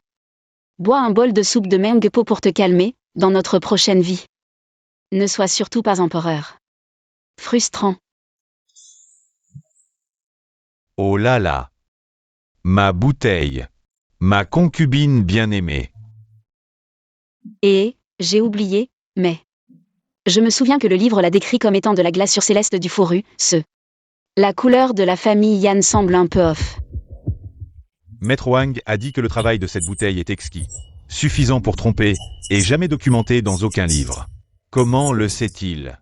Bois un bol de soupe de Mengpo pour te calmer, dans notre prochaine vie. Ne sois surtout pas empereur. Frustrant. Oh là là. Ma bouteille. Ma concubine bien-aimée. Et, j'ai oublié, mais... Je me souviens que le livre la décrit comme étant de la glaçure céleste du fourru, La couleur de la famille Yan semble un peu off. Maître Wang a dit que le travail de cette bouteille est exquis, suffisant pour tromper, et jamais documenté dans aucun livre. Comment le sait-il?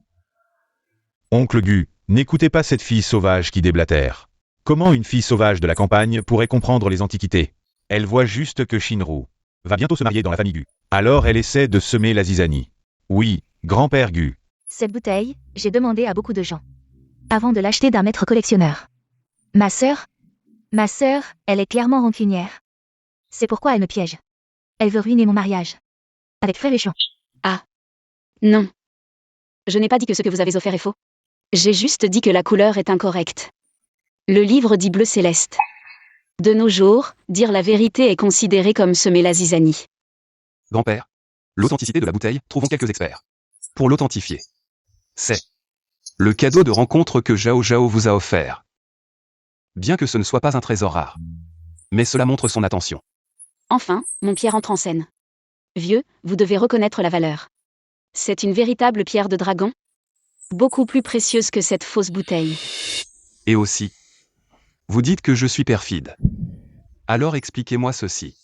Oncle Gu, n'écoutez pas cette fille sauvage qui déblatère. Comment une fille sauvage de la campagne pourrait comprendre les antiquités? Elle voit juste que Shinru va bientôt se marier dans la famille Gu. Alors elle essaie de semer la zizanie. Oui, grand-père Gu. Cette bouteille, j'ai demandé à beaucoup de gens. Avant de l'acheter d'un maître collectionneur. Ma sœur, elle est clairement rancunière. C'est pourquoi elle me piège. Elle veut ruiner mon mariage. Avec frère Huéchuan. Ah. Non. Je n'ai pas dit que ce que vous avez offert est faux. J'ai juste dit que la couleur est incorrecte. Le livre dit bleu céleste. De nos jours, dire la vérité est considéré comme semer la zizanie. Grand-père, l'authenticité de la bouteille, trouvons quelques experts. Pour l'authentifier. C'est le cadeau de rencontre que Zhao Zhao vous a offert. Bien que ce ne soit pas un trésor rare. Mais cela montre son attention. Enfin, mon pierre entre en scène. Vieux, vous devez reconnaître la valeur. C'est une véritable pierre de dragon. Beaucoup plus précieuse que cette fausse bouteille. Et aussi, vous dites que je suis perfide. Alors expliquez-moi ceci.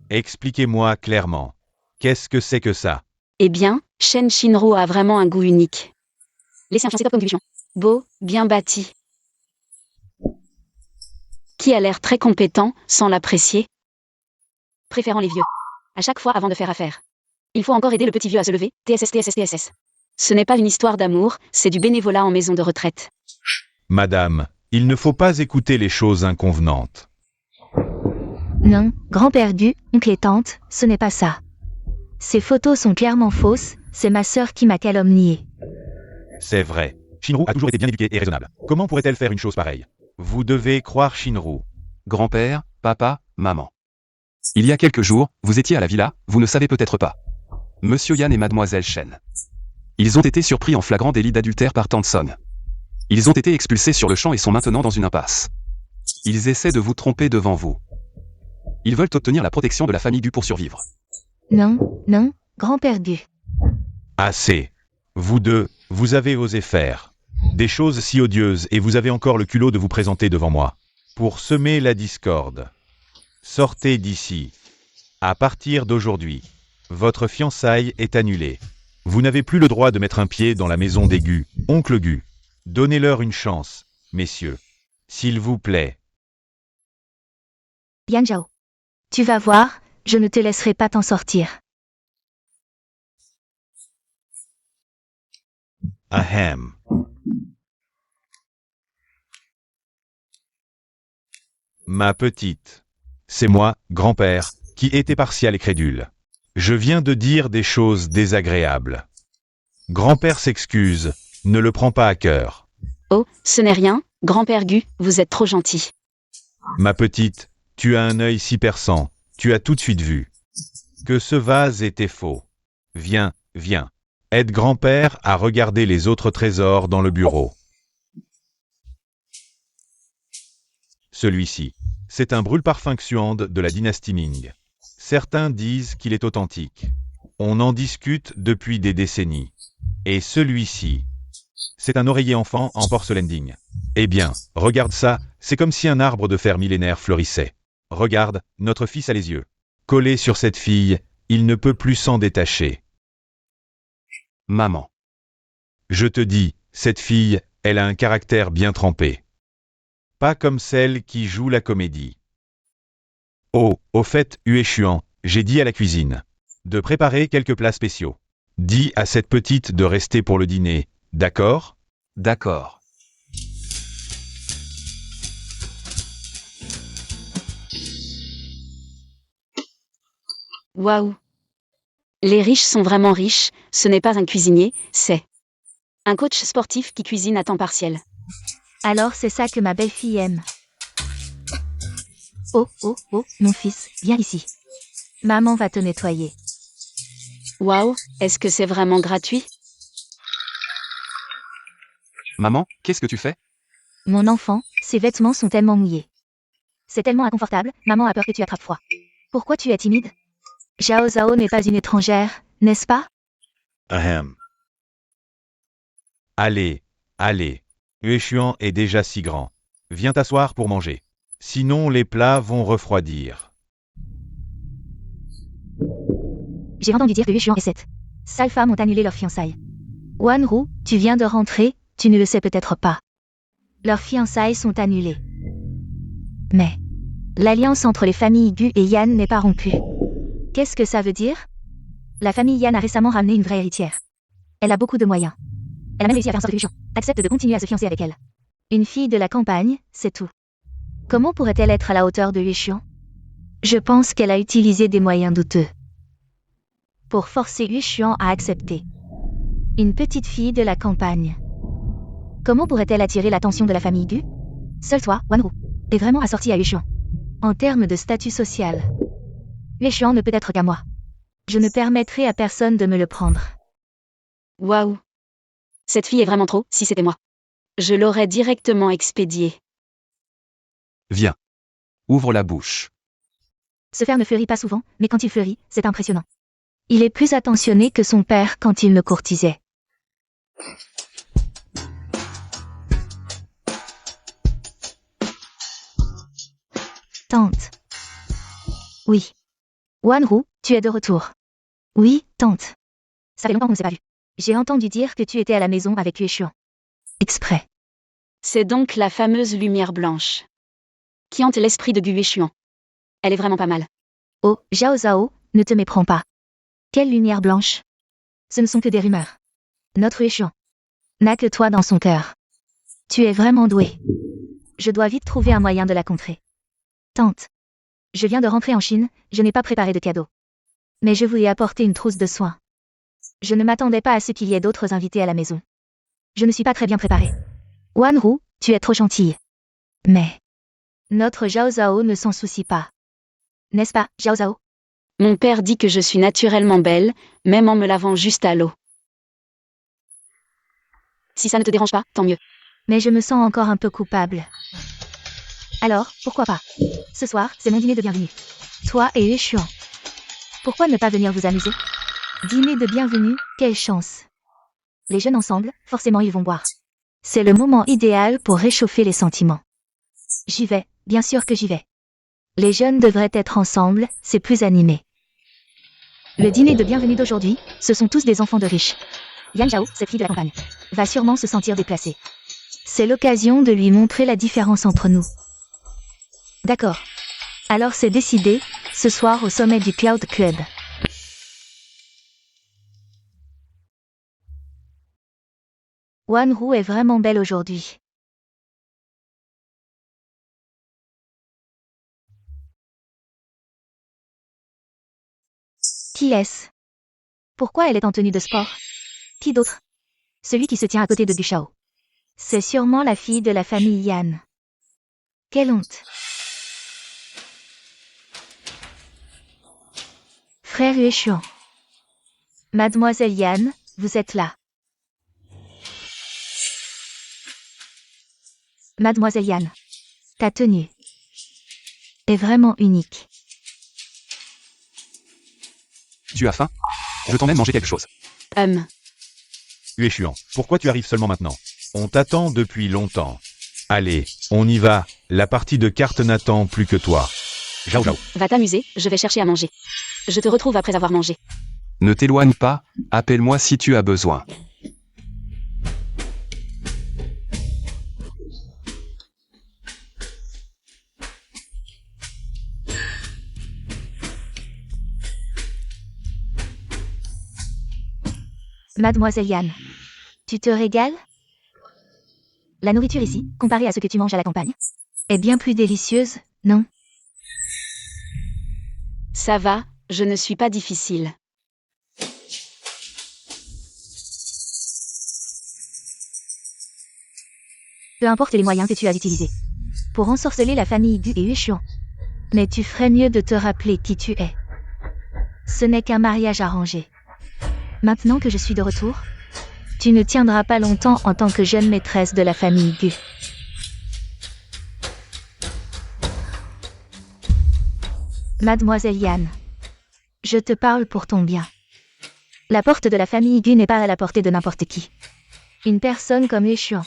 Expliquez-moi clairement. Qu'est-ce que c'est que ça? Eh bien, Shen Shinro a vraiment un goût unique. Laissez un chance top comme Gubichon. Beau, bien bâti. Qui a l'air très compétent, sans l'apprécier. Préférant les vieux. À chaque fois avant de faire affaire. Il faut encore aider le petit vieux à se lever, TSS. Ce n'est pas une histoire d'amour, c'est du bénévolat en maison de retraite. Madame, il ne faut pas écouter les choses inconvenantes. Non, grand-père Gu, oncle et tante, ce n'est pas ça. Ces photos sont clairement fausses, c'est ma sœur qui m'a calomniée. C'est vrai. Shinru a toujours été bien éduquée et raisonnable. Comment pourrait-elle faire une chose pareille? Vous devez croire Shinru. Grand-père, papa, maman. Il y a quelques jours, vous étiez à la villa, vous ne savez peut-être pas. Monsieur Yan et mademoiselle Shen. Ils ont été surpris en flagrant délit d'adultère par Tante Song. Ils ont été expulsés sur le champ et sont maintenant dans une impasse. Ils essaient de vous tromper devant vous. Ils veulent obtenir la protection de la famille Gu pour survivre. Non, grand-père Gu. Assez. Vous deux, vous avez osé faire des choses si odieuses et vous avez encore le culot de vous présenter devant moi. Pour semer la discorde. Sortez d'ici. À partir d'aujourd'hui, votre fiançaille est annulée. Vous n'avez plus le droit de mettre un pied dans la maison des Gu, oncle Gu. Donnez-leur une chance, messieurs. S'il vous plaît. Yan Zhao. Tu vas voir, je ne te laisserai pas t'en sortir. Ahem. Ma petite. C'est moi, grand-père, qui était partial et crédule. Je viens de dire des choses désagréables. Grand-père s'excuse, ne le prends pas à cœur. Oh, ce n'est rien, grand-père Gu, vous êtes trop gentil. Ma petite, tu as un œil si perçant, tu as tout de suite vu que ce vase était faux. Viens, aide grand-père à regarder les autres trésors dans le bureau. Celui-ci, c'est un brûle-parfum Xuand de la dynastie Ming. Certains disent qu'il est authentique. On en discute depuis des décennies. Et celui-ci, c'est un oreiller enfant en porcelaine digne. Eh bien, regarde ça, c'est comme si un arbre de fer millénaire fleurissait. Regarde, notre fils a les yeux collés sur cette fille, il ne peut plus s'en détacher. Maman. Je te dis, cette fille, elle a un caractère bien trempé. Pas comme celle qui joue la comédie. Oh, au fait, Hueshuan, j'ai dit à la cuisine de préparer quelques plats spéciaux. Dis à cette petite de rester pour le dîner, d'accord? D'accord. Waouh. Les riches sont vraiment riches, ce n'est pas un cuisinier, c'est un coach sportif qui cuisine à temps partiel. Alors c'est ça que ma belle-fille aime. Oh, mon fils, viens ici. Maman va te nettoyer. Waouh, est-ce que c'est vraiment gratuit? Maman, qu'est-ce que tu fais? Mon enfant, ses vêtements sont tellement mouillés. C'est tellement inconfortable, maman a peur que tu attrapes froid. Pourquoi tu es timide? Zhao Zhao n'est pas une étrangère, n'est-ce pas? Ahem. Allez. Hueshuan est déjà si grand. Viens t'asseoir pour manger. Sinon les plats vont refroidir. J'ai entendu dire que Hueshuan et cette sale femme ont annulé leur fiançailles. Wanru, tu viens de rentrer, tu ne le sais peut-être pas. Leurs fiançailles sont annulées. Mais l'alliance entre les familles Gu et Yan n'est pas rompue. Qu'est-ce que ça veut dire? La famille Yan a récemment ramené une vraie héritière. Elle a beaucoup de moyens. Elle a même réussi à faire en sorte que Hueshuan accepte de continuer à se fiancer avec elle. Une fille de la campagne, c'est tout. Comment pourrait-elle être à la hauteur de Yuxian? Je pense qu'elle a utilisé des moyens douteux pour forcer Yuxian à accepter. Une petite fille de la campagne. Comment pourrait-elle attirer l'attention de la famille Gu? Seul toi, Wanru, est vraiment assorti à Yuxian. En termes de statut social, Yuxian ne peut être qu'à moi. Je ne permettrai à personne de me le prendre. Waouh. Cette fille est vraiment trop, si c'était moi. Je l'aurais directement expédiée. Viens. Ouvre la bouche. Ce fer ne fleurit pas souvent, mais quand il fleurit, c'est impressionnant. Il est plus attentionné que son père quand il me courtisait. Tante. Oui. Wanru, tu es de retour. Oui, tante. Ça fait longtemps qu'on ne s'est pas vu. J'ai entendu dire que tu étais à la maison avec Yuxian. Exprès. C'est donc la fameuse lumière blanche qui hante l'esprit de Gu Yuxian. Elle est vraiment pas mal. Oh, Zhao Zhao, ne te méprends pas. Quelle lumière blanche. Ce ne sont que des rumeurs. Notre Yuxian n'a que toi dans son cœur. Tu es vraiment doué. Je dois vite trouver un moyen de la contrer. Tante. Je viens de rentrer en Chine, je n'ai pas préparé de cadeau. Mais je vous ai apporté une trousse de soins. Je ne m'attendais pas à ce qu'il y ait d'autres invités à la maison. Je ne suis pas très bien préparée. Wanru, tu es trop gentille. Mais notre Zhao Zhao ne s'en soucie pas. N'est-ce pas, Zhao Zhao? Mon père dit que je suis naturellement belle, même en me lavant juste à l'eau. Si ça ne te dérange pas, tant mieux. Mais je me sens encore un peu coupable. Alors, pourquoi pas? Ce soir, c'est mon dîner de bienvenue. Toi et Yuxian. Pourquoi ne pas venir vous amuser? Dîner de bienvenue, quelle chance. Les jeunes ensemble, forcément ils vont boire. C'est le moment idéal pour réchauffer les sentiments. J'y vais, bien sûr que j'y vais. Les jeunes devraient être ensemble, c'est plus animé. Le dîner de bienvenue d'aujourd'hui, ce sont tous des enfants de riches. Yan Zhao, cette fille de la campagne, va sûrement se sentir déplacée. C'est l'occasion de lui montrer la différence entre nous. D'accord. Alors c'est décidé, ce soir au sommet du Cloud Club. Wanru est vraiment belle aujourd'hui. Qui est-ce? Pourquoi elle est en tenue de sport? Qui d'autre? Celui qui se tient à côté de Gushao. C'est sûrement la fille de la famille Yan. Quelle honte. Frère Yuxian. Mademoiselle Yan, vous êtes là. Mademoiselle Yan. Ta tenue est vraiment unique. Tu as faim? Je t'emmène manger quelque chose. Yuxian, pourquoi tu arrives seulement maintenant? On t'attend depuis longtemps. Allez, on y va. La partie de cartes n'attend plus que toi. Zhao Zhao. Va t'amuser, je vais chercher à manger. Je te retrouve après avoir mangé. Ne t'éloigne pas, appelle-moi si tu as besoin. Mademoiselle Yan. Tu te régales? La nourriture ici, comparée à ce que tu manges à la campagne, est bien plus délicieuse, non? Ça va, je ne suis pas difficile. Peu importe les moyens que tu as utilisés pour ensorceler la famille Gu et Yuxian. Mais tu ferais mieux de te rappeler qui tu es. Ce n'est qu'un mariage arrangé. Maintenant que je suis de retour, tu ne tiendras pas longtemps en tant que jeune maîtresse de la famille Gu. Mademoiselle Yan, je te parle pour ton bien. La porte de la famille Gu n'est pas à la portée de n'importe qui. Une personne comme Yuxian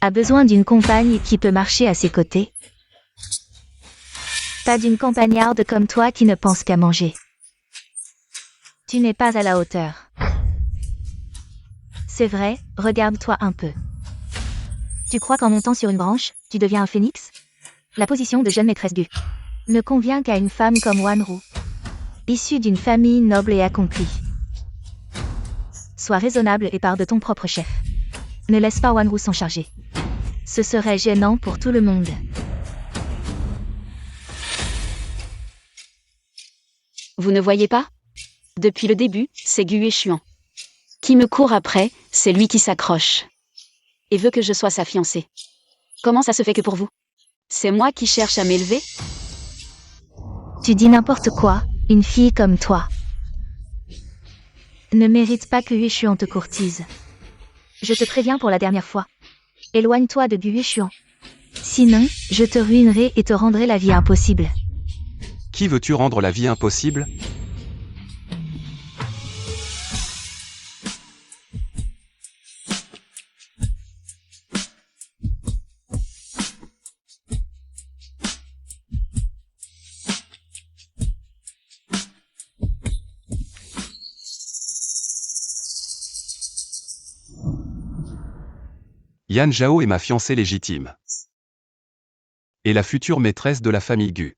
a besoin d'une compagne qui peut marcher à ses côtés. Pas d'une campagnarde comme toi qui ne pense qu'à manger. Tu n'es pas à la hauteur. C'est vrai, regarde-toi un peu. Tu crois qu'en montant sur une branche, tu deviens un phénix? La position de jeune maîtresse Gu ne convient qu'à une femme comme Wanru, issue d'une famille noble et accomplie. Sois raisonnable et pars de ton propre chef. Ne laisse pas Wanru s'en charger. Ce serait gênant pour tout le monde. Vous ne voyez pas? Depuis le début, c'est Gue Chuan. Qui me court après, c'est lui qui s'accroche. Et veut que je sois sa fiancée. Comment ça se fait que pour vous? C'est moi qui cherche à m'élever? Tu dis n'importe quoi, une fille comme toi ne mérite pas que Yueshuan te courtise. Je te préviens pour la dernière fois. Éloigne-toi de Yueshuan. Sinon, je te ruinerai et te rendrai la vie impossible. Qui veux-tu rendre la vie impossible? Yan Zhao est ma fiancée légitime. Et la future maîtresse de la famille Gu.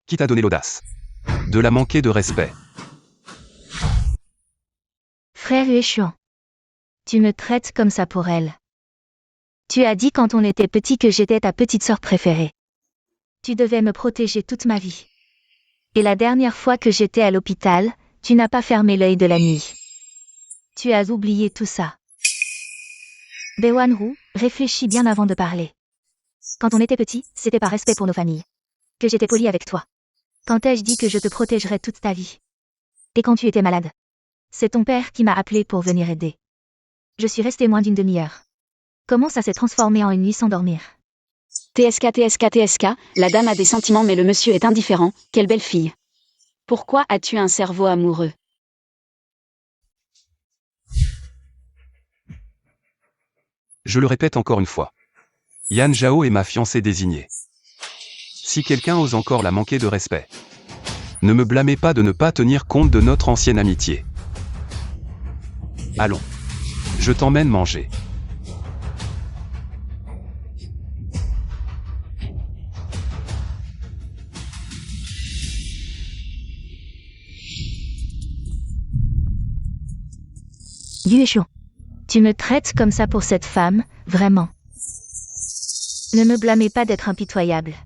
Qui t'a donné l'audace de la manquer de respect? Frère Yueshuan. Tu me traites comme ça pour elle. Tu as dit quand on était petit que j'étais ta petite sœur préférée. Tu devais me protéger toute ma vie. Et la dernière fois que j'étais à l'hôpital, tu n'as pas fermé l'œil de la nuit. Tu as oublié tout ça. Baewanru, réfléchis bien avant de parler. Quand on était petit, c'était par respect pour nos familles. Que j'étais poli avec toi. Quand ai-je dit que je te protégerais toute ta vie? Et quand tu étais malade? C'est ton père qui m'a appelé pour venir aider. Je suis restée moins d'une demi-heure. Comment ça s'est transformé en une nuit sans dormir? TSK, la dame a des sentiments mais le monsieur est indifférent, quelle belle fille. Pourquoi as-tu un cerveau amoureux? Je le répète encore une fois. Yan Zhao est ma fiancée désignée. Si quelqu'un ose encore la manquer de respect, ne me blâmez pas de ne pas tenir compte de notre ancienne amitié. Allons. Je t'emmène manger. Yueshuan. Tu me traites comme ça pour cette femme, vraiment. Ne me blâmez pas d'être impitoyable.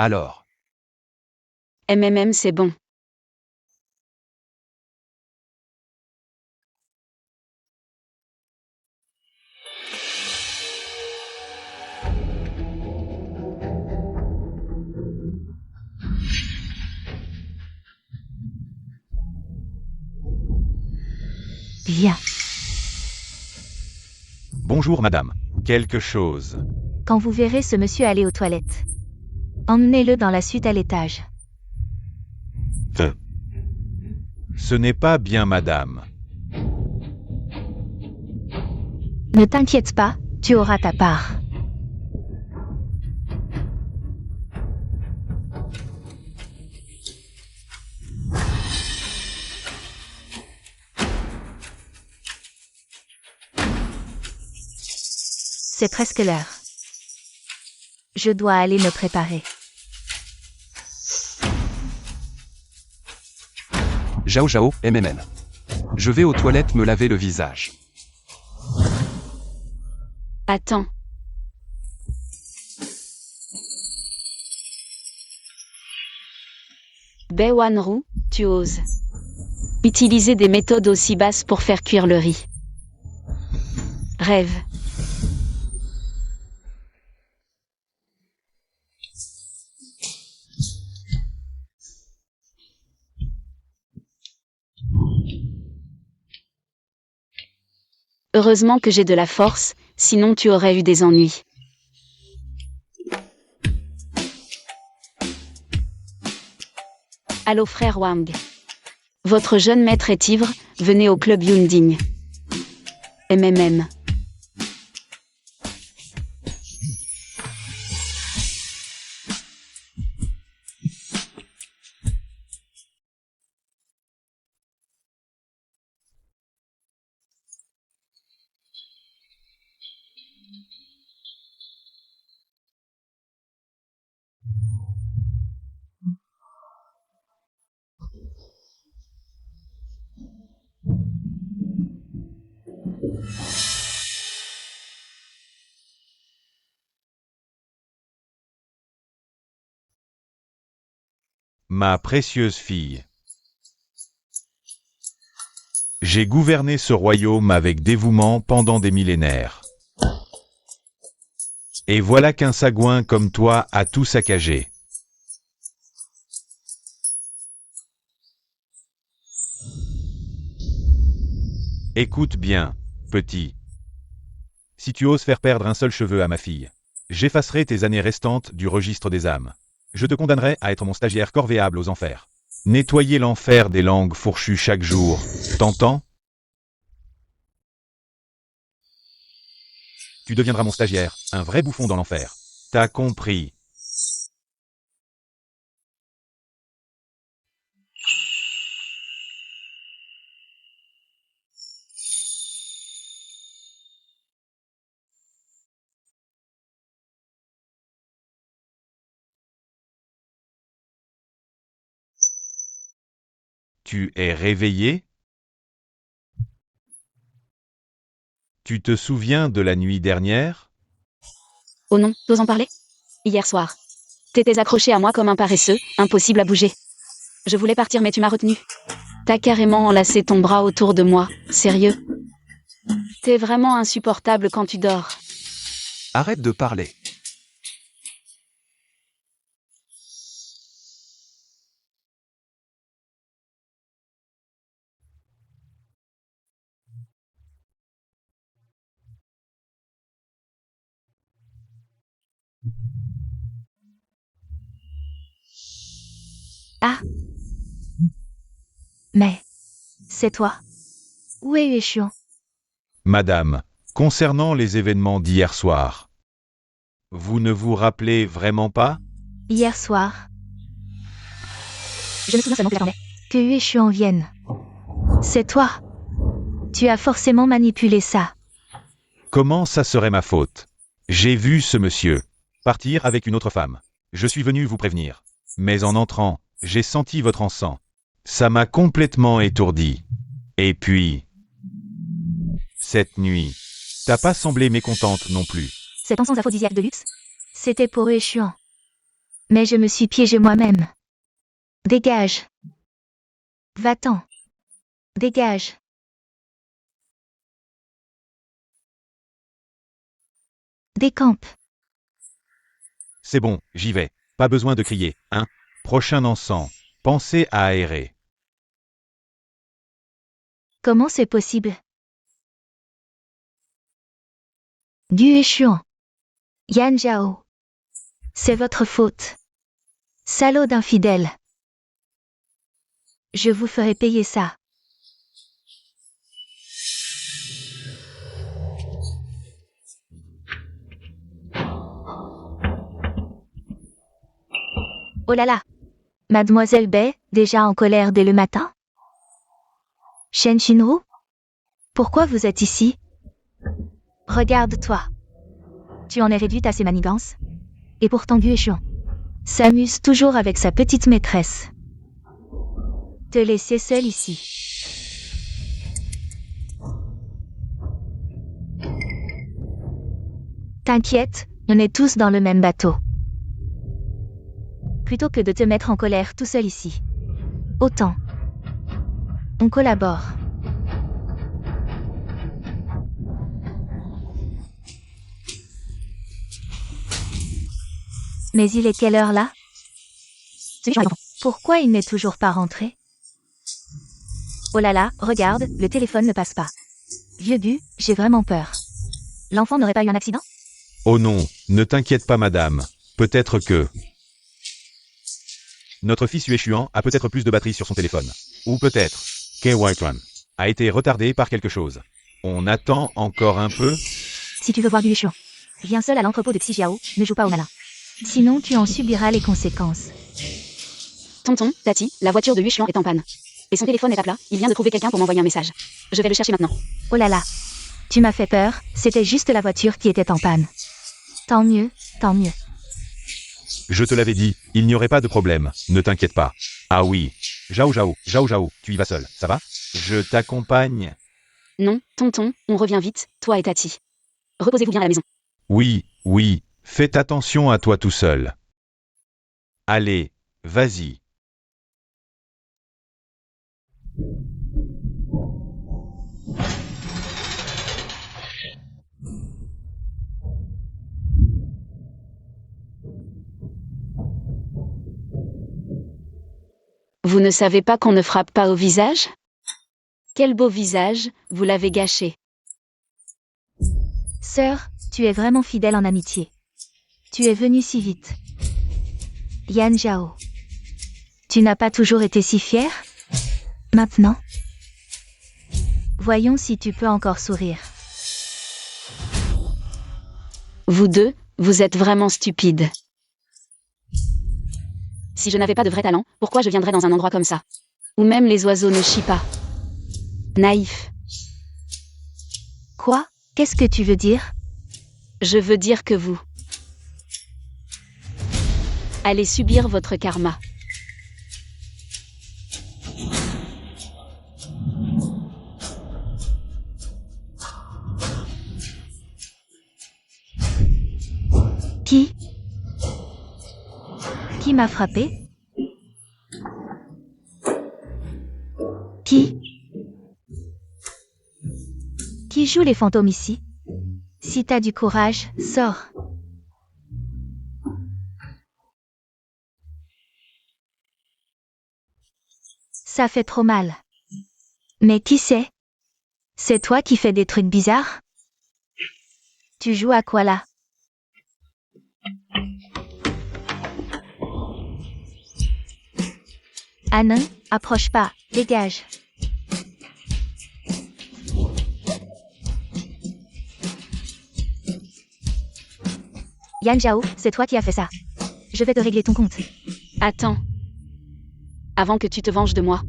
Alors. C'est bon. Viens. Bonjour madame. Quelque chose. Quand vous verrez ce monsieur aller aux toilettes, emmenez-le dans la suite à l'étage. Ce n'est pas bien madame. Ne t'inquiète pas, tu auras ta part. C'est presque l'heure. Je dois aller me préparer. Zhao, Je vais aux toilettes me laver le visage. Attends. Baewanru, tu oses utiliser des méthodes aussi basses pour faire cuire le riz. Rêve. Heureusement que j'ai de la force, sinon tu aurais eu des ennuis. Allô frère Wang. Votre jeune maître est ivre, venez au club Yunding. Ma précieuse fille. J'ai gouverné ce royaume avec dévouement pendant des millénaires. Et voilà qu'un sagouin comme toi a tout saccagé. Écoute bien, petit. Si tu oses faire perdre un seul cheveu à ma fille, j'effacerai tes années restantes du registre des âmes. Je te condamnerai à être mon stagiaire corvéable aux enfers. Nettoyer l'enfer des langues fourchues chaque jour. T'entends? Tu deviendras mon stagiaire, un vrai bouffon dans l'enfer. T'as compris. Tu es réveillé? Tu te souviens de la nuit dernière? Oh non, t'oses en parler? Hier soir. T'étais accroché à moi comme un paresseux, impossible à bouger. Je voulais partir mais tu m'as retenu. T'as carrément enlacé ton bras autour de moi, sérieux. T'es vraiment insupportable quand tu dors. Arrête de parler. Ah. Mais. C'est toi. Où est Yueshuan? Madame, concernant les événements d'hier soir, vous ne vous rappelez vraiment pas? Hier soir, Je me souviens seulement que j'attendais. que Yueshuan vienne. C'est toi. Tu as forcément manipulé ça. Comment ça serait ma faute? J'ai vu ce monsieur partir avec une autre femme. Je suis venu vous prévenir. Mais en entrant, j'ai senti votre encens. Ça m'a complètement étourdi. Et puis, cette nuit, t'as pas semblé mécontente non plus. Cet encens aphrodisiaque de luxe? C'était pour Yueshuan. Mais je me suis piégé moi-même. Dégage. Va-t'en. Dégage. Décampe. C'est bon, j'y vais. Pas besoin de crier, hein? Prochain encens, pensez à aérer. Comment c'est possible? Du Yueshuan. Yan Zhao. C'est votre faute. Salaud d'infidèle. Je vous ferai payer ça. Oh là là! Mademoiselle Bai, déjà en colère dès le matin? Shen Shinru? Pourquoi vous êtes ici? Regarde-toi. Tu en es réduite à ces manigances? Et pourtant Yueshuan s'amuse toujours avec sa petite maîtresse. Te laisser seule ici. T'inquiète, on est tous dans le même bateau. Plutôt que de te mettre en colère tout seul ici. Autant. On collabore. Mais il est quelle heure là? Pourquoi il n'est toujours pas rentré? Oh là là, regarde, le téléphone ne passe pas. Vieux bu, j'ai vraiment peur. L'enfant n'aurait pas eu un accident? Oh non, ne t'inquiète pas madame. Peut-être que... Notre fils Yueshuan a peut-être plus de batterie sur son téléphone. Ou peut-être que Whiterun a été retardé par quelque chose. On attend encore un peu? Si tu veux voir du Yueshuan, viens seul à l'entrepôt de Xijiao, ne joue pas au malin. Sinon tu en subiras les conséquences. Tonton, Tati, la voiture de Yueshuan est en panne. Et son téléphone est à plat, il vient de trouver quelqu'un pour m'envoyer un message. Je vais le chercher maintenant. Oh là là. Tu m'as fait peur, c'était juste la voiture qui était en panne. Tant mieux, tant mieux. Je te l'avais dit, il n'y aurait pas de problème, ne t'inquiète pas. Ah oui. Zhao Zhao, tu y vas seul, ça va? Je t'accompagne. Non, tonton, on revient vite, toi et Tati. Reposez-vous bien à la maison. Oui, faites attention à toi tout seul. Allez, vas-y. Vous ne savez pas qu'on ne frappe pas au visage? Quel beau visage, vous l'avez gâché. Sœur, tu es vraiment fidèle en amitié. Tu es venue si vite. Yan Zhao. Tu n'as pas toujours été si fière? Maintenant? Voyons si tu peux encore sourire. Vous deux, vous êtes vraiment stupides. Si je n'avais pas de vrai talent, pourquoi je viendrais dans un endroit comme ça? Où même les oiseaux ne chient pas. Naïf. Quoi? Qu'est-ce que tu veux dire? Je veux dire que vous allez subir votre karma. Qui? Qui m'a frappé? Qui? Qui joue les fantômes ici? Si t'as du courage, sors. Ça fait trop mal. Mais qui c'est? C'est toi qui fais des trucs bizarres? Tu joues à quoi là? Ah non, approche pas, dégage. Yan Zhao, c'est toi qui as fait ça. Je vais te régler ton compte. Attends. Avant que tu te venges de moi.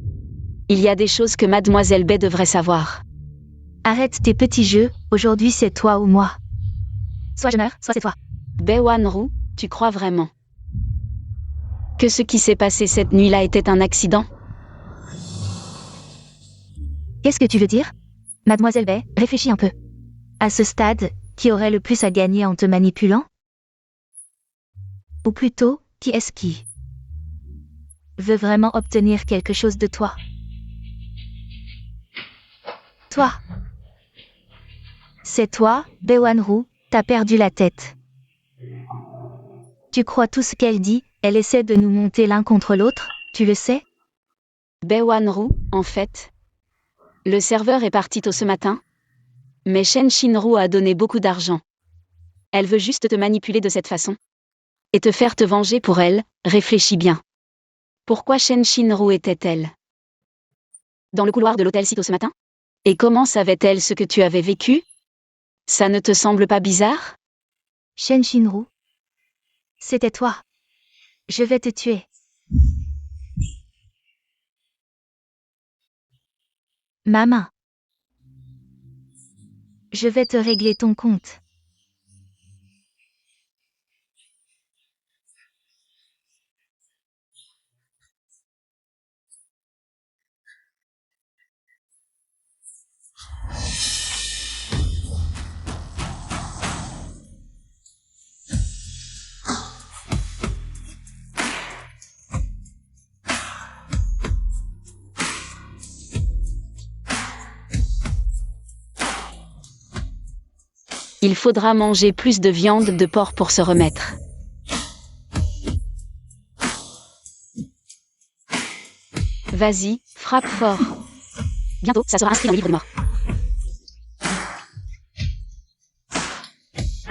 Il y a des choses que Mademoiselle Bai devrait savoir. Arrête tes petits jeux, aujourd'hui c'est toi ou moi. Soit je meurs, soit c'est toi. Bai Wanru, tu crois vraiment que ce qui s'est passé cette nuit-là était un accident? Qu'est-ce que tu veux dire? Mademoiselle Bai, réfléchis un peu. À ce stade, qui aurait le plus à gagner en te manipulant? Ou plutôt, qui est-ce qui veut vraiment obtenir quelque chose de toi? Toi. C'est toi, Bai Wanru, t'as perdu la tête. Tu crois tout ce qu'elle dit, elle essaie de nous monter l'un contre l'autre, tu le sais? Bai Wanru, en fait. Le serveur est parti tôt ce matin. Mais Shen Shinru a donné beaucoup d'argent. Elle veut juste te manipuler de cette façon. Et te faire te venger pour elle, réfléchis bien. Pourquoi Shen Shinru était-elle dans le couloir de l'hôtel si tôt ce matin? Et comment savait-elle ce que tu avais vécu? Ça ne te semble pas bizarre? Shen Shinru. C'était toi. Je vais te tuer. Ma main. Je vais te régler ton compte. Il faudra manger plus de viande de porc pour se remettre. Vas-y, frappe fort. Bientôt, ça sera inscrit dans le livre de mort.